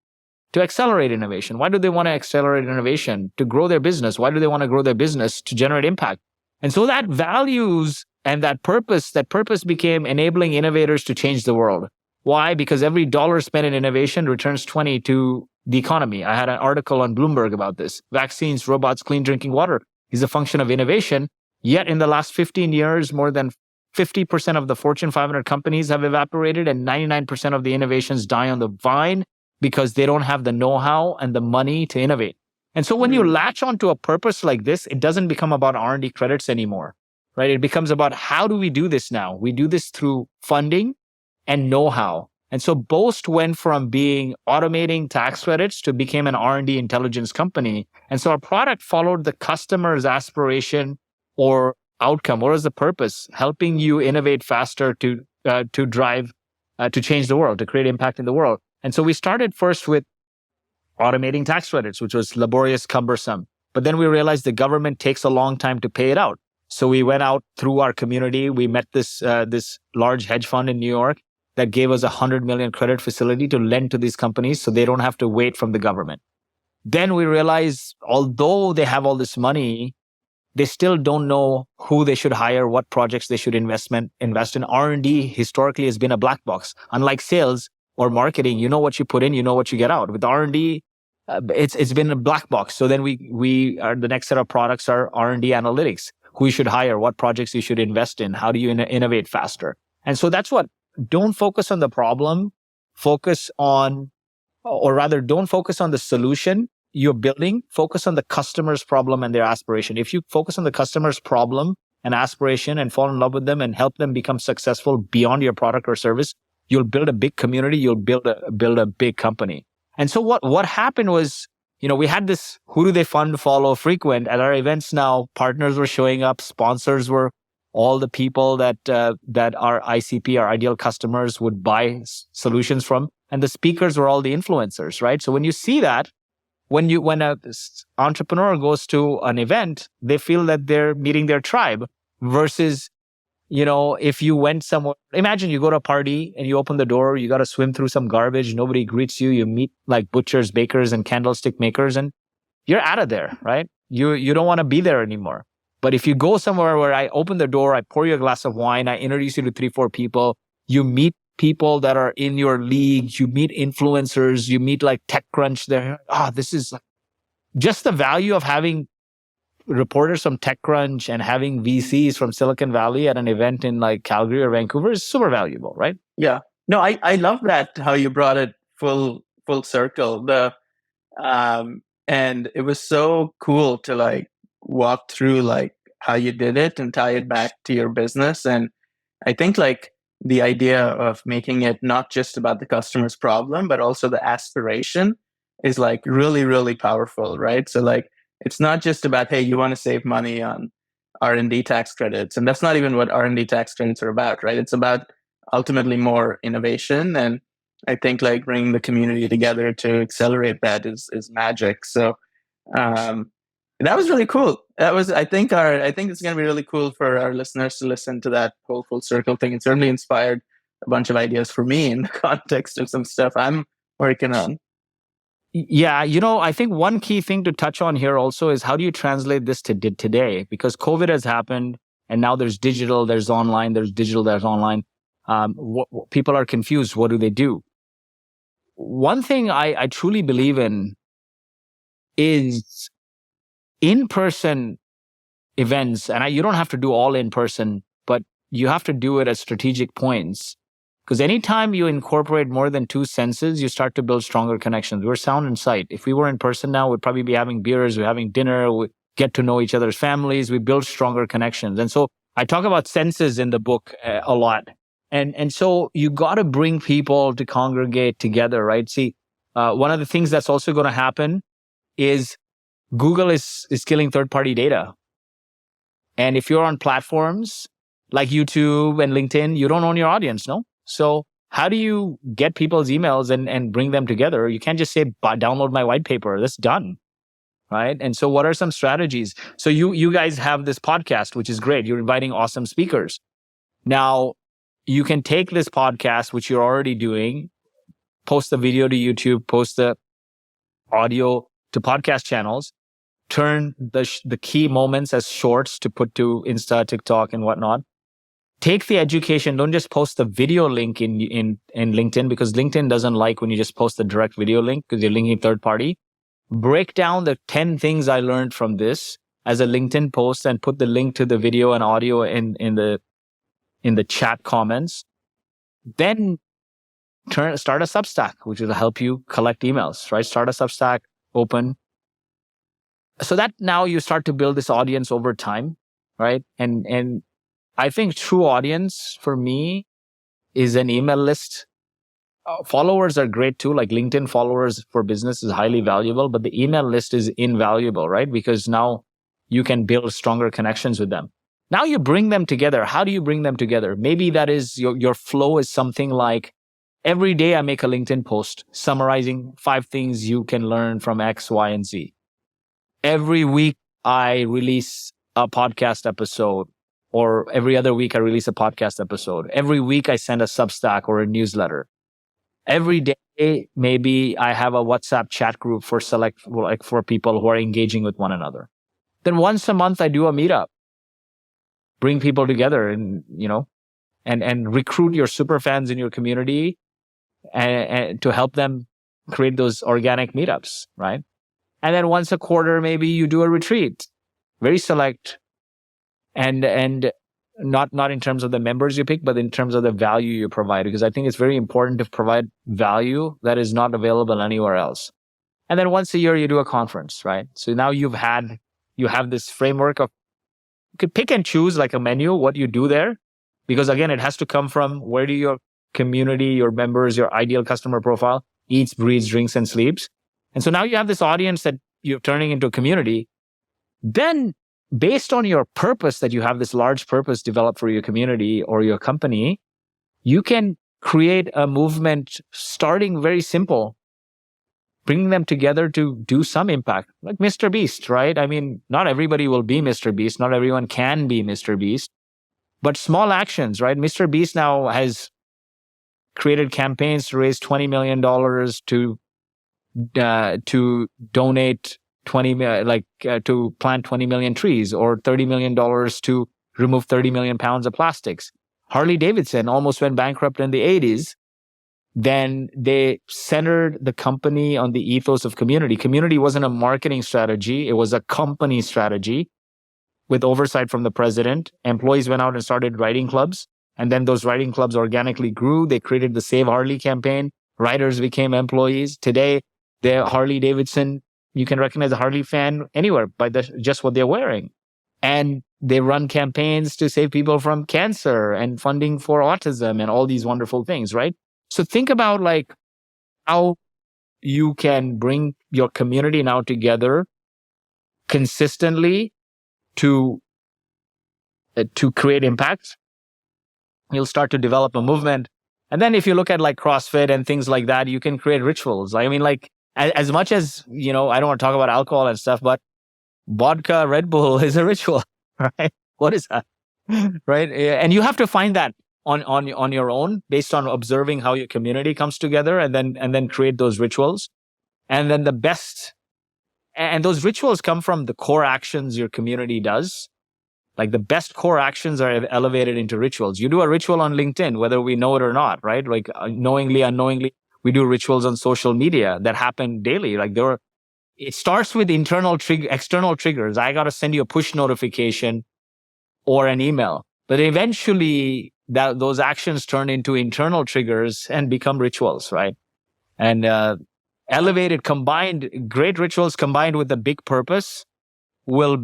To accelerate innovation. Why do they want to accelerate innovation? To grow their business. Why do they want to grow their business? To generate impact. And so that values and that purpose became enabling innovators to change the world. Why? Because every dollar spent in innovation returns 20 to the economy. I had an article on Bloomberg about this. Vaccines, robots, clean drinking water is a function of innovation. Yet in the last 15 years, more than 50% of the Fortune 500 companies have evaporated, and 99% of the innovations die on the vine because they don't have the know-how and the money to innovate. And so when you latch onto a purpose like this, it doesn't become about R&D credits anymore, right? It becomes about, how do we do this now? We do this through funding and know-how. And so Boast went from being automating tax credits to became an R&D intelligence company. And so our product followed the customer's aspiration or outcome. What is the purpose? Helping you innovate faster to drive, to change the world, to create impact in the world. And so we started first with automating tax credits, which was laborious, cumbersome. But then we realized the government takes a long time to pay it out. So we went out through our community. We met this large hedge fund in New York that gave us $100 million credit facility to lend to these companies so they don't have to wait from the government. Then we realized, although they have all this money, they still don't know who they should hire, what projects they should invest in. R&D historically has been a black box. Unlike sales or marketing, you know what you put in, you know what you get out. With R&D, it's been a black box. So then we are the next set of products are R&D analytics. Who you should hire, what projects you should invest in, how do you innovate faster? And so that's what, don't focus on the problem, focus on, or rather don't focus on the solution you're building, focus on the customer's problem and their aspiration. If you focus on the customer's problem and aspiration and fall in love with them and help them become successful beyond your product or service, you'll build a big community, you'll build a big company. And so what happened was, we had this who do they fund, follow, frequent at our events. Now partners were showing up, sponsors were all the people that our ICP, our ideal customers, would buy solutions from, and the speakers were all the influencers, right? So when you see that, when a entrepreneur goes to an event, they feel that they're meeting their tribe versus, if you went somewhere, imagine you go to a party and you open the door, you got to swim through some garbage. Nobody greets you. You meet like butchers, bakers, and candlestick makers, and you're out of there, right? You don't want to be there anymore. But if you go somewhere where I open the door, I pour you a glass of wine, I introduce you to 3-4 people, you meet people that are in your league, you meet influencers, you meet like TechCrunch there. This is just the value of having reporters from TechCrunch and having VCs from Silicon Valley at an event in like Calgary or Vancouver is super valuable, right? Yeah. No, I love that, how you brought it full circle. And it was so cool to like walk through like how you did it and tie it back to your business. And I think like the idea of making it not just about the customer's problem, but also the aspiration is like really, really powerful, right? So like, it's not just about, hey, you want to save money on R&D tax credits. And that's not even what R&D tax credits are about, right? It's about ultimately more innovation. And I think like bringing the community together to accelerate that is magic. So that was really cool. I think it's going to be really cool for our listeners to listen to that whole full circle thing. It certainly inspired a bunch of ideas for me in the context of some stuff I'm working on. Yeah, I think one key thing to touch on here also is how do you translate this to today? Because COVID has happened and now there's digital, there's online, there's digital, there's online. People are confused. What do they do? One thing I truly believe in is in-person events. And you don't have to do all in person, but you have to do it at strategic points. Because anytime you incorporate more than 2 senses, you start to build stronger connections. We're sound and sight. If we were in person now, we'd probably be having beers, we're having dinner, we get to know each other's families, we build stronger connections. And so I talk about senses in the book a lot. And so you got to bring people to congregate together, right? See, one of the things that's also going to happen is Google is killing third-party data. And if you're on platforms like YouTube and LinkedIn, you don't own your audience, no? So how do you get people's emails and bring them together? You can't just say, download my white paper. That's done, right? And so what are some strategies? So you guys have this podcast, which is great. You're inviting awesome speakers. Now, you can take this podcast, which you're already doing, post the video to YouTube, post the audio to podcast channels, turn the key moments as shorts to put to Insta, TikTok, and whatnot. Take the education. Don't just post the video link in LinkedIn, because LinkedIn doesn't like when you just post the direct video link because you're linking third party. Break down the 10 things I learned from this as a LinkedIn post and put the link to the video and audio in the chat comments. Then start a Substack, which will help you collect emails, right? Start a Substack, open. So that now you start to build this audience over time, right? And I think true audience for me is an email list. Followers are great too. Like LinkedIn followers for business is highly valuable, but the email list is invaluable, right? Because now you can build stronger connections with them. Now you bring them together. How do you bring them together? Maybe that is your flow is something like every day I make a LinkedIn post summarizing 5 things you can learn from X, Y, and Z. Every week I release a podcast episode, or every other week I release a podcast episode. Every week I send a Substack or a newsletter. Every day, maybe I have a WhatsApp chat group for for people who are engaging with one another. Then once a month, I do a meetup, bring people together and recruit your super fans in your community and to help them create those organic meetups, right? And then once a quarter, maybe you do a retreat, very select, and not in terms of the members you pick, but in terms of the value you provide, because I think it's very important to provide value that is not available anywhere else. And then once a year, you do a conference, right? So now you have this framework of, you could pick and choose like a menu, what you do there, because again, it has to come from where do your community, your members, your ideal customer profile eats, breathes, drinks, and sleeps. And so now you have this audience that you're turning into a community. Then based on your purpose, that you have this large purpose developed for your community or your company, you can create a movement starting very simple, bringing them together to do some impact, like Mr. Beast, right? I mean, not everybody will be Mr. Beast. Not everyone can be Mr. Beast, but small actions, right? Mr. Beast now has created campaigns to raise $20 million to donate to plant 20 million trees, or $30 million to remove 30 million pounds of plastics. Harley Davidson almost went bankrupt in the 80s. Then they centered the company on the ethos of community. Community wasn't a marketing strategy. It was a company strategy with oversight from the president. Employees went out and started riding clubs. And then those riding clubs organically grew. They created the Save Harley campaign. Riders became employees. Today, the Harley Davidson, you can recognize a Harley fan anywhere by just what they're wearing. And they run campaigns to save people from cancer and funding for autism and all these wonderful things, right? So think about like how you can bring your community now together consistently to create impact. You'll start to develop a movement. And then if you look at like CrossFit and things like that, you can create rituals. I mean, like as much as, I don't want to talk about alcohol and stuff, but vodka, Red Bull is a ritual, right? What is that? Right? And you have to find that on your own based on observing how your community comes together, and then create those rituals. And then and those rituals come from the core actions your community does. Like the best core actions are elevated into rituals. You do a ritual on LinkedIn, whether we know it or not, right? Like knowingly, unknowingly, we do rituals on social media that happen daily. Like it starts with external triggers. I got to send you a push notification or an email, but eventually those actions turn into internal triggers and become rituals, right? And great rituals combined with a big purpose will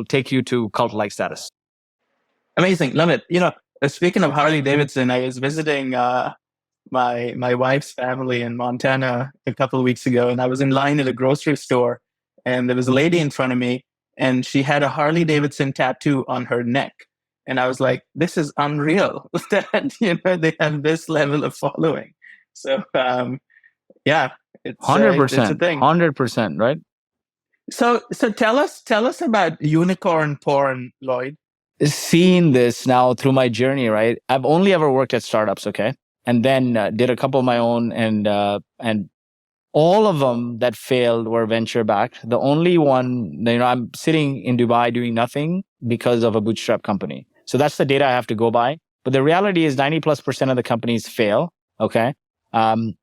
take you to cult-like status. Amazing. Love it. Speaking of Harley Davidson, I was visiting my wife's family in Montana a couple of weeks ago, and I was in line at a grocery store, and there was a lady in front of me, and she had a Harley Davidson tattoo on her neck. And I was like, this is unreal that, they have this level of following. So, yeah, it's 100%, it's a thing. 100%, right? So tell us about unicorn porn, Lloyd. Seeing this now through my journey, right? I've only ever worked at startups, okay? And then did a couple of my own, and all of them that failed were venture backed. The only one, I'm sitting in Dubai doing nothing because of a bootstrap company. So that's the data I have to go by. But the reality is 90+% of the companies fail, okay? No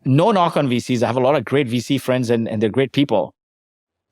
knock on VCs. I have a lot of great VC friends and they're great people.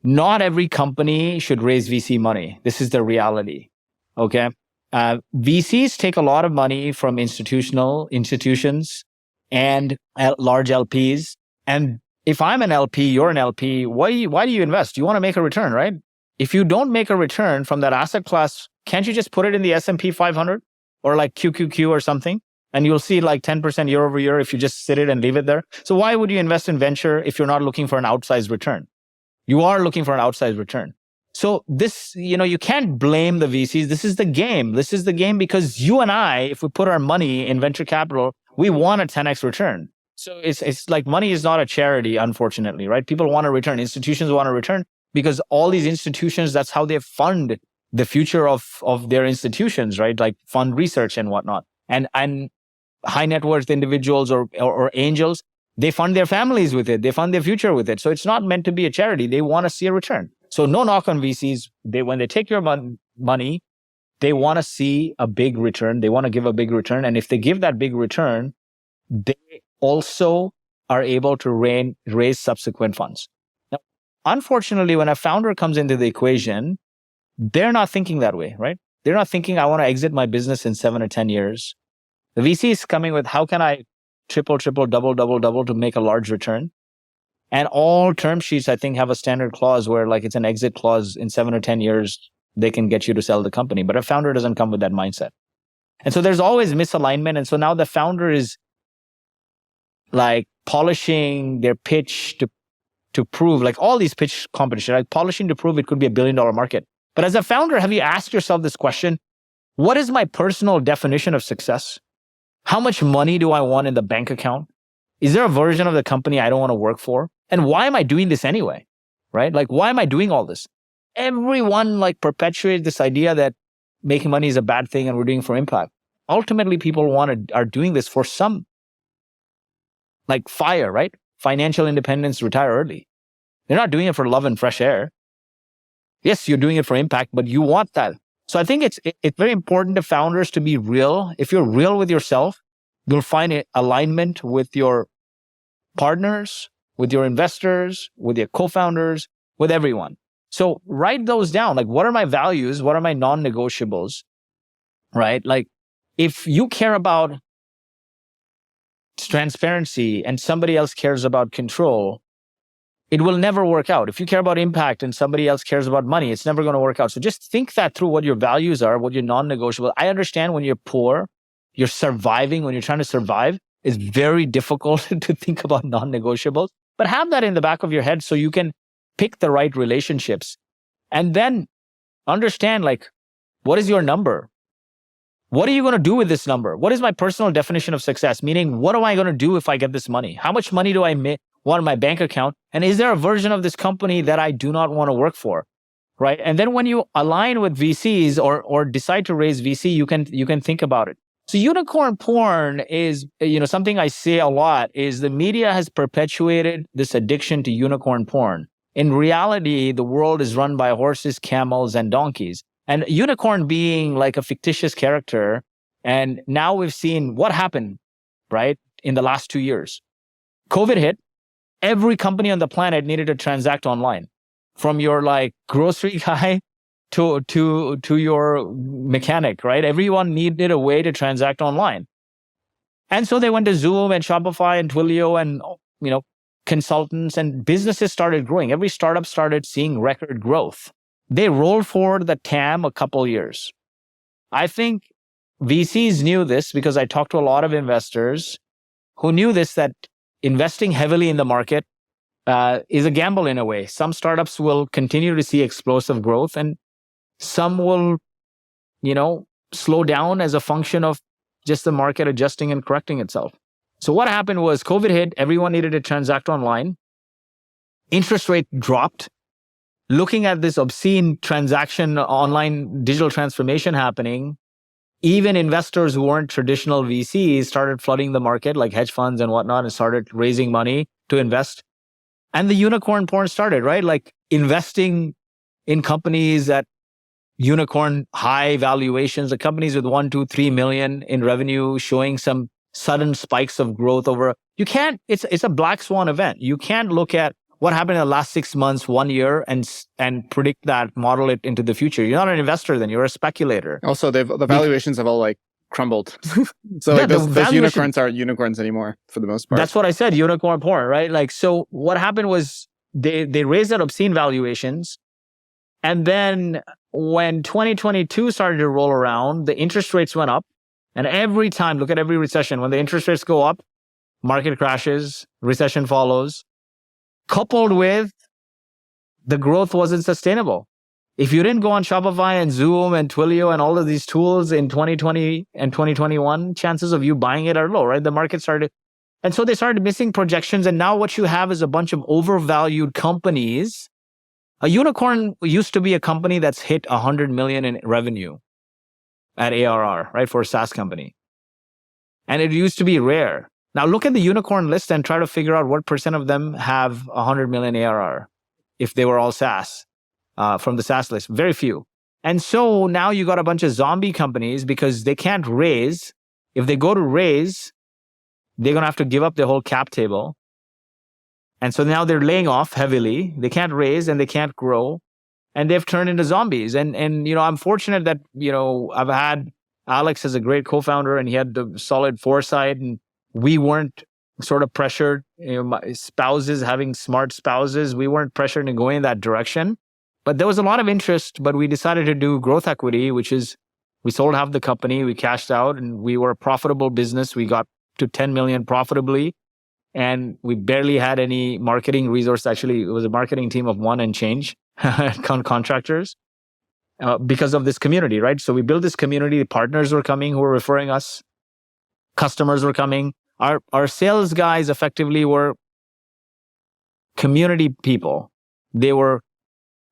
Not every company should raise VC money. This is the reality, okay? VCs take a lot of money from institutions and large LPs. And if I'm an LP, you're an LP, why do you invest? You want to make a return, right? If you don't make a return from that asset class, can't you just put it in the S&P 500 or like QQQ or something? And you'll see like 10% year over year if you just sit it and leave it there. So why would you invest in venture if you're not looking for an outsized return? You are looking for an outsized return. So this, you can't blame the VCs. This is the game. This is the game because you and I, if we put our money in venture capital, we want a 10x return. So it's like money is not a charity, unfortunately, right? People want a return. Institutions want a return. because all these institutions, that's how they fund the future of their institutions, right? Like fund research and whatnot. And high net worth individuals or angels, they fund their families with it. They fund their future with it. So it's not meant to be a charity. They want to see a return. So no knock on VCs. When they take your money, they want to see a big return. They want to give a big return. And if they give that big return, they also are able to raise subsequent funds. Now, unfortunately, when a founder comes into the equation, they're not thinking that way, right? They're not thinking, I want to exit my business in 7 or 10 years. The VC is coming with, how can I triple, double to make a large return? And all term sheets, I think, have a standard clause where like it's an exit clause in 7 or 10 years, they can get you to sell the company. But a founder doesn't come with that mindset. And so there's always misalignment. And so now the founder is like polishing their pitch to prove, like all these pitch competition, like polishing to prove it could be $1 billion market. But as a founder, have you asked yourself this question? What is my personal definition of success? How much money do I want in the bank account? Is there a version of the company I don't want to work for? And why am I doing this anyway? Right? Like, why am I doing all this? Everyone like perpetuates this idea that making money is a bad thing and we're doing it for impact. Ultimately, people are doing this for some like fire, right? Financial independence, retire early. They're not doing it for love and fresh air. Yes, you're doing it for impact, but you want that. So I think it's very important to founders to be real. If you're real with yourself, you'll find alignment with your partners, with your investors, with your co-founders, with everyone. So write those down. Like, what are my values? What are my non-negotiables? Right? Like, if you care about transparency and somebody else cares about control, it will never work out. If you care about impact and somebody else cares about money, it's never going to work out. So just think that through, what your values are, what your non-negotiable. I understand when you're poor, you're surviving, when you're trying to survive, it's very difficult to think about non-negotiables, but have that in the back of your head so you can pick the right relationships. And then understand, like, what is your number? What are you going to do with this number? What is my personal definition of success? Meaning, what am I going to do if I get this money? How much money do I want in my bank account? And is there a version of this company that I do not want to work for? Right? And then when you align with VCs or decide to raise VC, you can think about it. So unicorn porn is, something I say a lot is the media has perpetuated this addiction to unicorn porn. In reality, the world is run by horses, camels, and donkeys. And unicorn being like a fictitious character. And now we've seen what happened, right, in the last 2 years. COVID hit. Every company on the planet needed to transact online, from your like grocery guy to your mechanic, right? Everyone needed a way to transact online. And so they went to Zoom and Shopify and Twilio and, consultants, and businesses started growing. Every startup started seeing record growth. They rolled forward the TAM a couple years. I think VCs knew this because I talked to a lot of investors who knew this, that investing heavily in the market is a gamble in a way. Some startups will continue to see explosive growth and some will, slow down as a function of just the market adjusting and correcting itself. So what happened was COVID hit, everyone needed to transact online. Interest rate dropped. Looking at this obscene transaction, online digital transformation happening, even investors who weren't traditional VCs started flooding the market, like hedge funds and whatnot, and started raising money to invest. And the unicorn porn started, right? Like investing in companies at unicorn high valuations, the companies with 1, 2, 3 million in revenue showing some sudden spikes of growth over. You can't, it's a black swan event. You can't look at what happened in the last 6 months, 1 year, and predict that, model it into the future. You're not an investor then, you're a speculator. Also, the valuations have all like crumbled. So like those unicorns aren't unicorns anymore for the most part. That's what I said, unicorn porn, right? Like, so what happened was they raised at obscene valuations. And then when 2022 started to roll around, the interest rates went up. And every time, look at every recession, when the interest rates go up, market crashes, recession follows. Coupled with the growth wasn't sustainable. If you didn't go on Shopify and Zoom and Twilio and all of these tools in 2020 and 2021, chances of you buying it are low, right? The market started. And so they started missing projections. And now what you have is a bunch of overvalued companies A unicorn used to be a company that's hit 100 million in revenue at ARR, right, for a SaaS company. And it used to be rare. Now look at the unicorn list and try to figure out what % of them have 100 million ARR if they were all SaaS from the SaaS list. Very few. And so now you got a bunch of zombie companies because they can't raise. If they go to raise, they're going to have to give up their whole cap table. And so now they're laying off heavily. They can't raise and they can't grow. And they've turned into zombies. And I'm fortunate that, I've had Alex as a great co-founder and he had the solid foresight and we weren't sort of pressured, my spouses, having smart spouses, we weren't pressured to go in that direction. But there was a lot of interest, but we decided to do growth equity, which is we sold half the company, we cashed out and we were a profitable business. We got to 10 million profitably and we barely had any marketing resource. Actually, it was a marketing team of one and change contractors. Because of this community, right? So we built this community. Partners were coming who were referring us. Customers were coming. Our sales guys effectively were community people. They were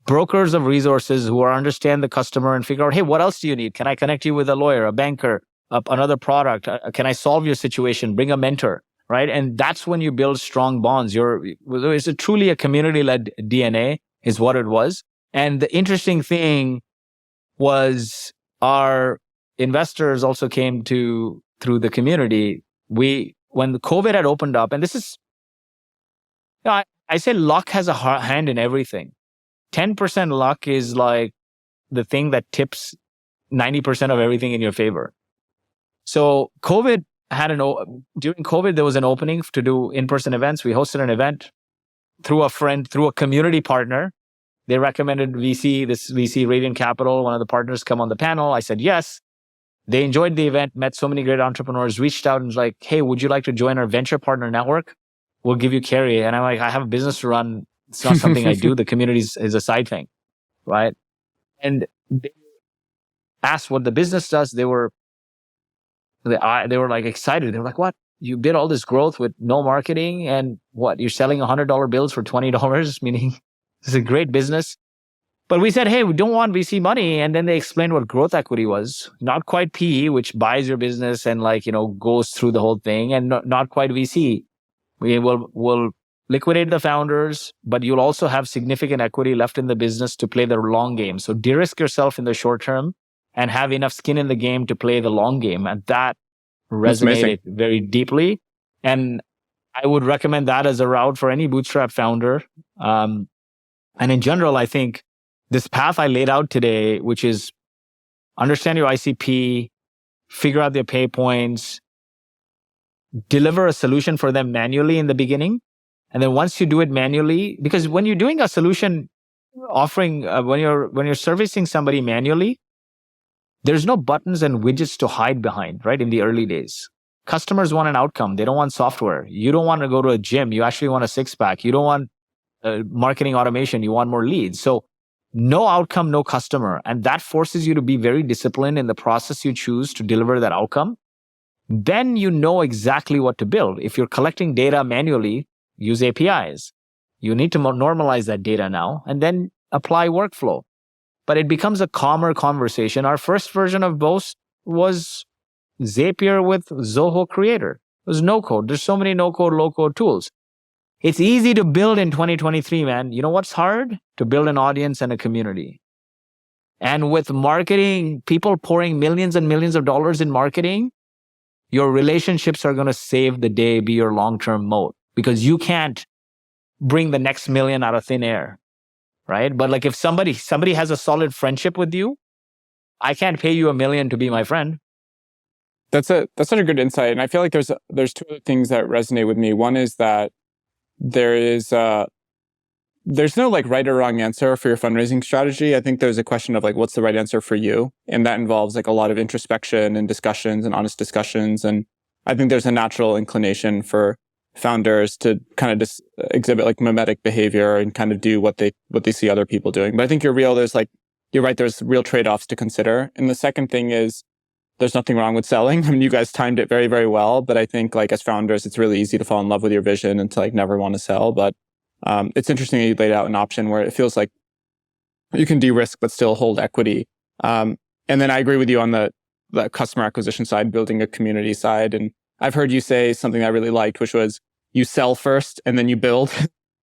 brokers of resources who understand the customer and figure out, hey, what else do you need? Can I connect you with a lawyer, a banker, another product? Can I solve your situation? Bring a mentor, right? And that's when you build strong bonds. It's truly a community-led DNA is what it was. And the interesting thing was our investors also came through the community. When the COVID had opened up, and this is, I say luck has a hand in everything. 10% luck is like the thing that tips 90% of everything in your favor. So during COVID, there was an opening to do in-person events. We hosted an event through a community partner. They recommended VC, Radiant Capital, one of the partners, come on the panel. I said yes. They enjoyed the event, met so many great entrepreneurs, reached out and was like, hey, would you like to join our venture partner network? We'll give you carry. And I'm like, I have a business to run. It's not something I do. The community is a side thing, right? And they asked what the business does. They were like excited. They were like, what? You did all this growth with no marketing and what? You're selling $100 bills for $20, meaning it's a great business. But we said, hey, we don't want VC money. And then they explained what growth equity was. Not quite PE, which buys your business and goes through the whole thing, and not quite VC. We'll liquidate the founders, but you'll also have significant equity left in the business to play the long game. So de-risk yourself in the short term and have enough skin in the game to play the long game. And that resonated very deeply. And I would recommend that as a route for any bootstrap founder. And in general, I think this path I laid out today, which is understand your ICP, figure out their pay points, deliver a solution for them manually in the beginning. And then once you do it manually, because when you're doing a solution offering, when you're servicing somebody manually, there's no buttons and widgets to hide behind, right? In the early days, customers want an outcome. They don't want software. You don't want to go to a gym. You actually want a six-pack. You don't want marketing automation. You want more leads. So no outcome, no customer. And that forces you to be very disciplined in the process you choose to deliver that outcome. Then you know exactly what to build. If you're collecting data manually, use APIs. You need to normalize that data now and then apply workflow. But it becomes a calmer conversation. Our first version of Boast was Zapier with Zoho Creator. It was no code. There's so many no code, low code tools. It's easy to build in 2023, man. You know what's hard? To build an audience and a community. And with marketing, people pouring millions and millions of dollars in marketing, your relationships are going to save the day, be your long-term moat, because you can't bring the next million out of thin air, right? But like if somebody has a solid friendship with you, I can't pay you $1 million to be my friend. That's such a good insight. And I feel like there's two other things that resonate with me. One is that there's no like right or wrong answer for your fundraising strategy. I think there's a question of like, what's the right answer for you? And that involves like a lot of introspection and discussions and honest discussions. And I think there's a natural inclination for founders to kind of just exhibit like mimetic behavior and kind of do what they see other people doing. But I think you're right. There's real trade-offs to consider. And the second thing is there's nothing wrong with selling. I mean, you guys timed it very, very well. But I think like as founders, it's really easy to fall in love with your vision and to like never want to sell. But it's interesting that you laid out an option where it feels like you can de-risk but still hold equity. And then I agree with you on the customer acquisition side, building a community side. And I've heard you say something I really liked, which was you sell first and then you build,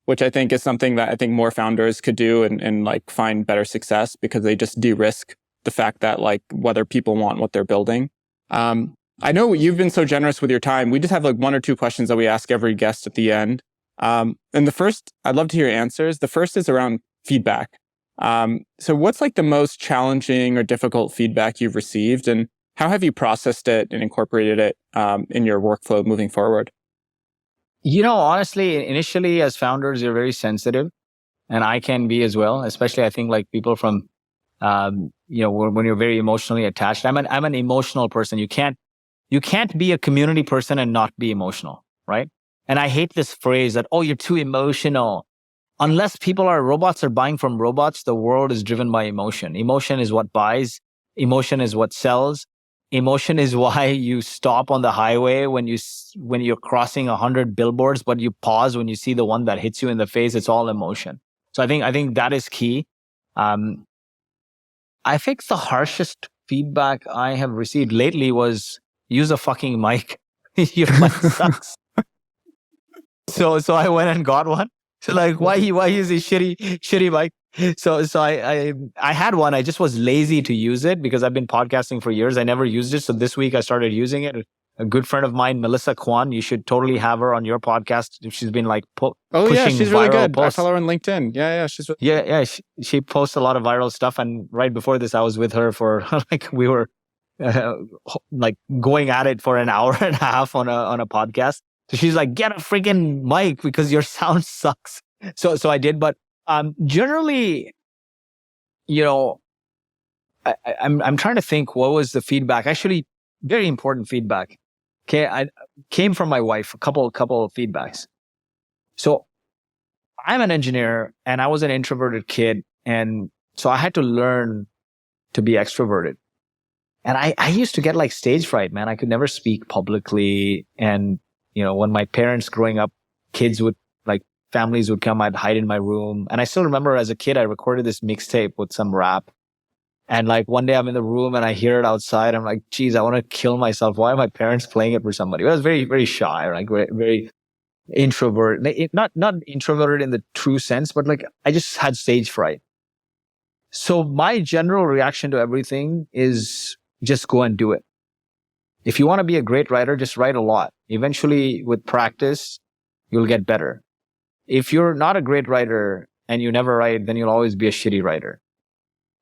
which I think is something that I think more founders could do and like find better success because they just de-risk the fact that like whether people want what they're building. I know you've been so generous with your time. We just have like one or two questions that we ask every guest at the end. And the first, I'd love to hear your answers. The first is around feedback. So what's like the most challenging or difficult feedback you've received, and how have you processed it and incorporated it in your workflow moving forward? Honestly, initially as founders, you're very sensitive, and I can be as well, especially I think like people from, when you're very emotionally attached. I'm an emotional person. You can't be a community person and not be emotional, right? And I hate this phrase that, oh, you're too emotional. Unless robots are buying from robots, the world is driven by emotion. Emotion is what buys. Emotion is what sells. Emotion is why you stop on the highway when you're crossing 100 billboards, but you pause when you see the one that hits you in the face. It's all emotion. So I think that is key. I think the harshest feedback I have received lately was use a fucking mic. Your mic sucks. So I went and got one. So like, why use a shitty mic? So I had one. I just was lazy to use it because I've been podcasting for years. I never used it. So this week I started using it. A good friend of mine, Melissa Kwan, you should totally have her on your podcast. She's been like pushing yeah, she's really good. Posts. I follow her on LinkedIn. Yeah, she's yeah. She posts a lot of viral stuff. And right before this, I was with her for like we were like going at it for an hour and a half on a podcast. So she's like, get a freaking mic because your sound sucks. So I did, but generally, I'm trying to think what was the feedback. Actually, very important feedback. Okay, I came from my wife. A couple of feedbacks. So I'm an engineer, and I was an introverted kid, and so I had to learn to be extroverted. And I used to get like stage fright, man. I could never speak publicly, and when my parents growing up, families would come, I'd hide in my room. And I still remember as a kid, I recorded this mixtape with some rap. And like one day I'm in the room and I hear it outside. I'm like, geez, I want to kill myself. Why are my parents playing it for somebody? I was very, very shy, like very, very introvert. Not introverted in the true sense, but like I just had stage fright. So my general reaction to everything is just go and do it. If you want to be a great writer, just write a lot. Eventually, with practice, you'll get better. If you're not a great writer and you never write, then you'll always be a shitty writer.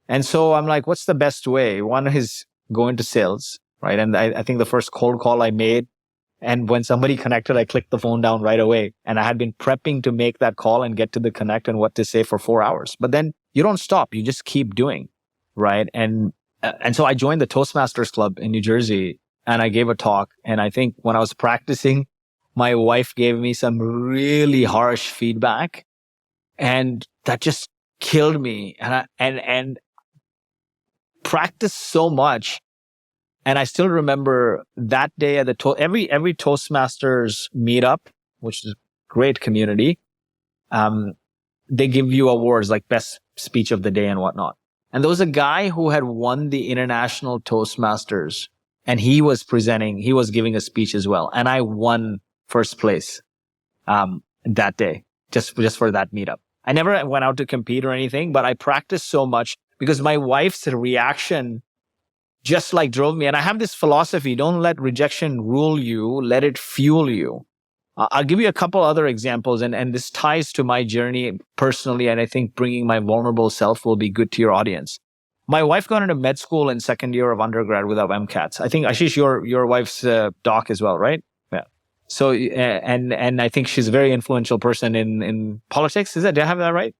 And so I'm like, what's the best way? One is go into sales, right? And I think the first cold call I made, and when somebody connected, I clicked the phone down right away. And I had been prepping to make that call and get to the connect and what to say for 4 hours. But then you don't stop. You just keep doing, right? And so I joined the Toastmasters Club in New Jersey and I gave a talk. And I think when I was practicing, my wife gave me some really harsh feedback, and that just killed me. And I practiced so much, and I still remember that day at the every Toastmasters meetup, which is a great community. They give you awards like best speech of the day and whatnot. And there was a guy who had won the International Toastmasters, and he was giving a speech as well, and I won first place that day, just for that meetup. I never went out to compete or anything, but I practiced so much because my wife's reaction just like drove me. And I have this philosophy, don't let rejection rule you, let it fuel you. I'll give you a couple other examples, and this ties to my journey personally, and I think bringing my vulnerable self will be good to your audience. My wife got into med school in second year of undergrad without MCATs. I think, Ashish, your wife's doc as well, right? So, and I think she's a very influential person in politics. Did I have that right?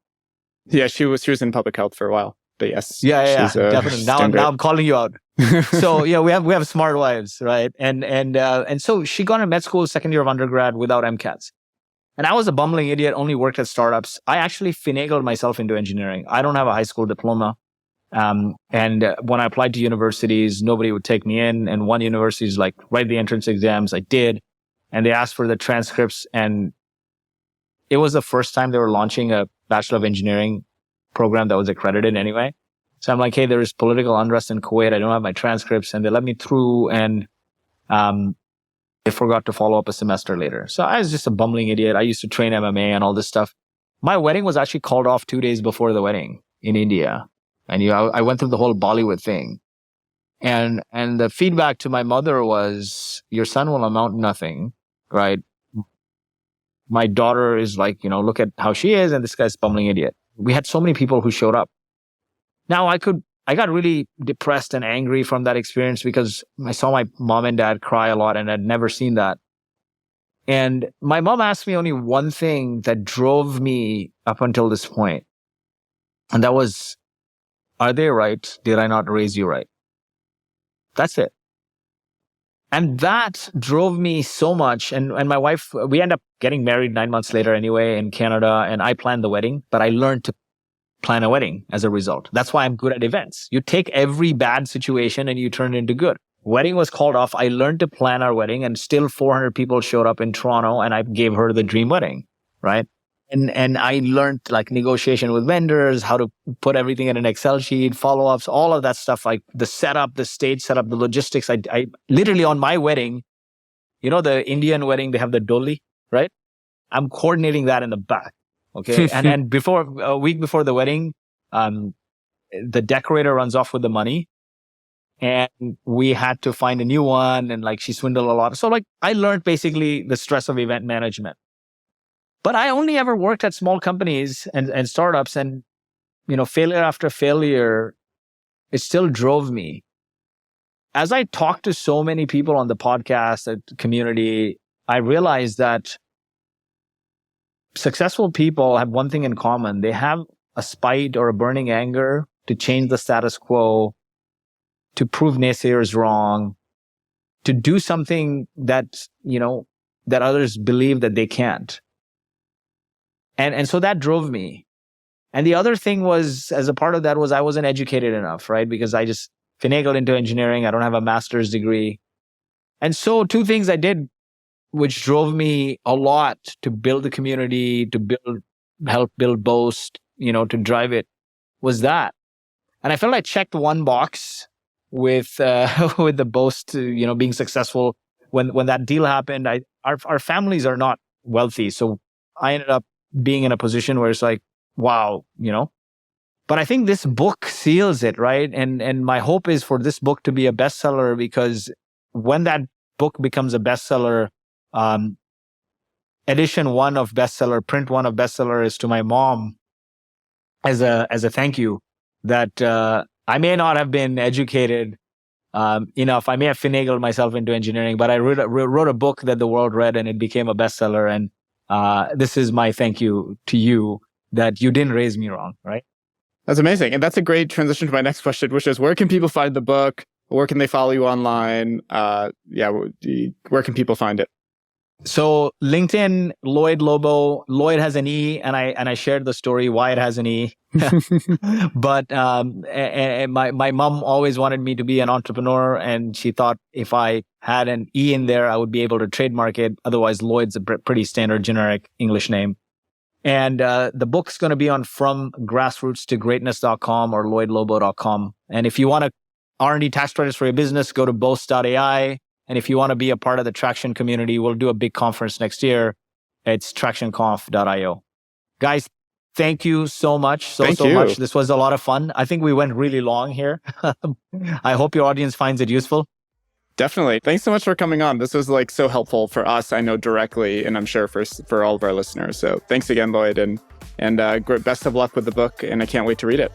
Yeah, she was in public health for a while, but yes. Yeah, definitely. Now I'm calling you out. So yeah, we have smart wives, right? And so she got into med school second year of undergrad without MCATs. And I was a bumbling idiot, only worked at startups. I actually finagled myself into engineering. I don't have a high school diploma. And when I applied to universities, nobody would take me in. And one university is like, write the entrance exams. I did. And they asked for the transcripts. And it was the first time they were launching a Bachelor of Engineering program that was accredited anyway. So I'm like, hey, there is political unrest in Kuwait. I don't have my transcripts, and they let me through, and I forgot to follow up a semester later. So I was just a bumbling idiot. I used to train MMA and all this stuff. My wedding was actually called off 2 days before the wedding in India. And I went through the whole Bollywood thing. And the feedback to my mother was, your son will amount to nothing, right? My daughter is like, look at how she is, and this guy's a bumbling idiot. We had so many people who showed up. Now I got really depressed and angry from that experience because I saw my mom and dad cry a lot, and I'd never seen that. And my mom asked me only one thing that drove me up until this point. And that was, are they right? Did I not raise you right? That's it. And that drove me so much. And my wife, we ended up getting married 9 months later anyway in Canada. And I planned the wedding, but I learned to plan a wedding as a result. That's why I'm good at events. You take every bad situation and you turn it into good. Wedding was called off. I learned to plan our wedding, and still 400 people showed up in Toronto, and I gave her the dream wedding, right? And I learned like negotiation with vendors, how to put everything in an Excel sheet, follow-ups, all of that stuff, like the setup, the stage setup, the logistics. I literally on my wedding, the Indian wedding, they have the dolly, right? I'm coordinating that in the back. Okay. and a week before the wedding, the decorator runs off with the money, and we had to find a new one, and like she swindled a lot. So like I learned basically the stress of event management. But I only ever worked at small companies and startups, and, failure after failure, it still drove me. As I talked to so many people on the podcast, the community, I realized that successful people have one thing in common. They have a spite or a burning anger to change the status quo, to prove naysayers wrong, to do something that, that others believe that they can't. And so that drove me. And the other thing was, as a part of that, was I wasn't educated enough, right? Because I just finagled into engineering. I don't have a master's degree. And so 2 things I did, which drove me a lot to build the community, to help build Boast, to drive it, was that. And I felt I checked one box with the Boast, being successful. When that deal happened, our families are not wealthy. So I ended up being in a position where it's like, wow, But I think this book seals it, right? And my hope is for this book to be a bestseller, because when that book becomes a bestseller, edition 1 of bestseller, print 1 of bestseller is to my mom as a thank you that I may not have been educated enough. I may have finagled myself into engineering, but I wrote a book that the world read, and it became a bestseller. And this is my thank you to you that you didn't raise me wrong, right? That's amazing. And that's a great transition to my next question, which is, where can people find the book? Where can they follow you online? Where can people find it? So LinkedIn, Lloyed Lobo. Lloyd has an E, and I shared the story why it has an E. But and my mom always wanted me to be an entrepreneur, and she thought if I had an E in there, I would be able to trademark it. Otherwise, Lloyd's a pretty standard generic English name. And the book's going to be on fromgrassrootstogreatness.com or lloydlobo.com. And if you want R&D tax credits for your business, go to Boast.ai. And if you want to be a part of the Traction community, we'll do a big conference next year. It's tractionconf.io. Guys, thank you so much. So much. This was a lot of fun. I think we went really long here. I hope your audience finds it useful. Definitely. Thanks so much for coming on. This was like so helpful for us, I know directly, and I'm sure for all of our listeners. So thanks again, Lloyd, and best of luck with the book, and I can't wait to read it.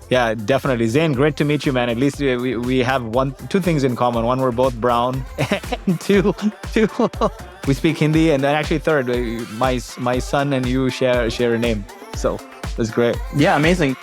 Yeah, definitely. Zain, great to meet you, man. At least we have 2 things in common. 1, we're both brown. And 2, we speak Hindi. And then actually 3rd, my son and you share a name. So that's great. Yeah, amazing.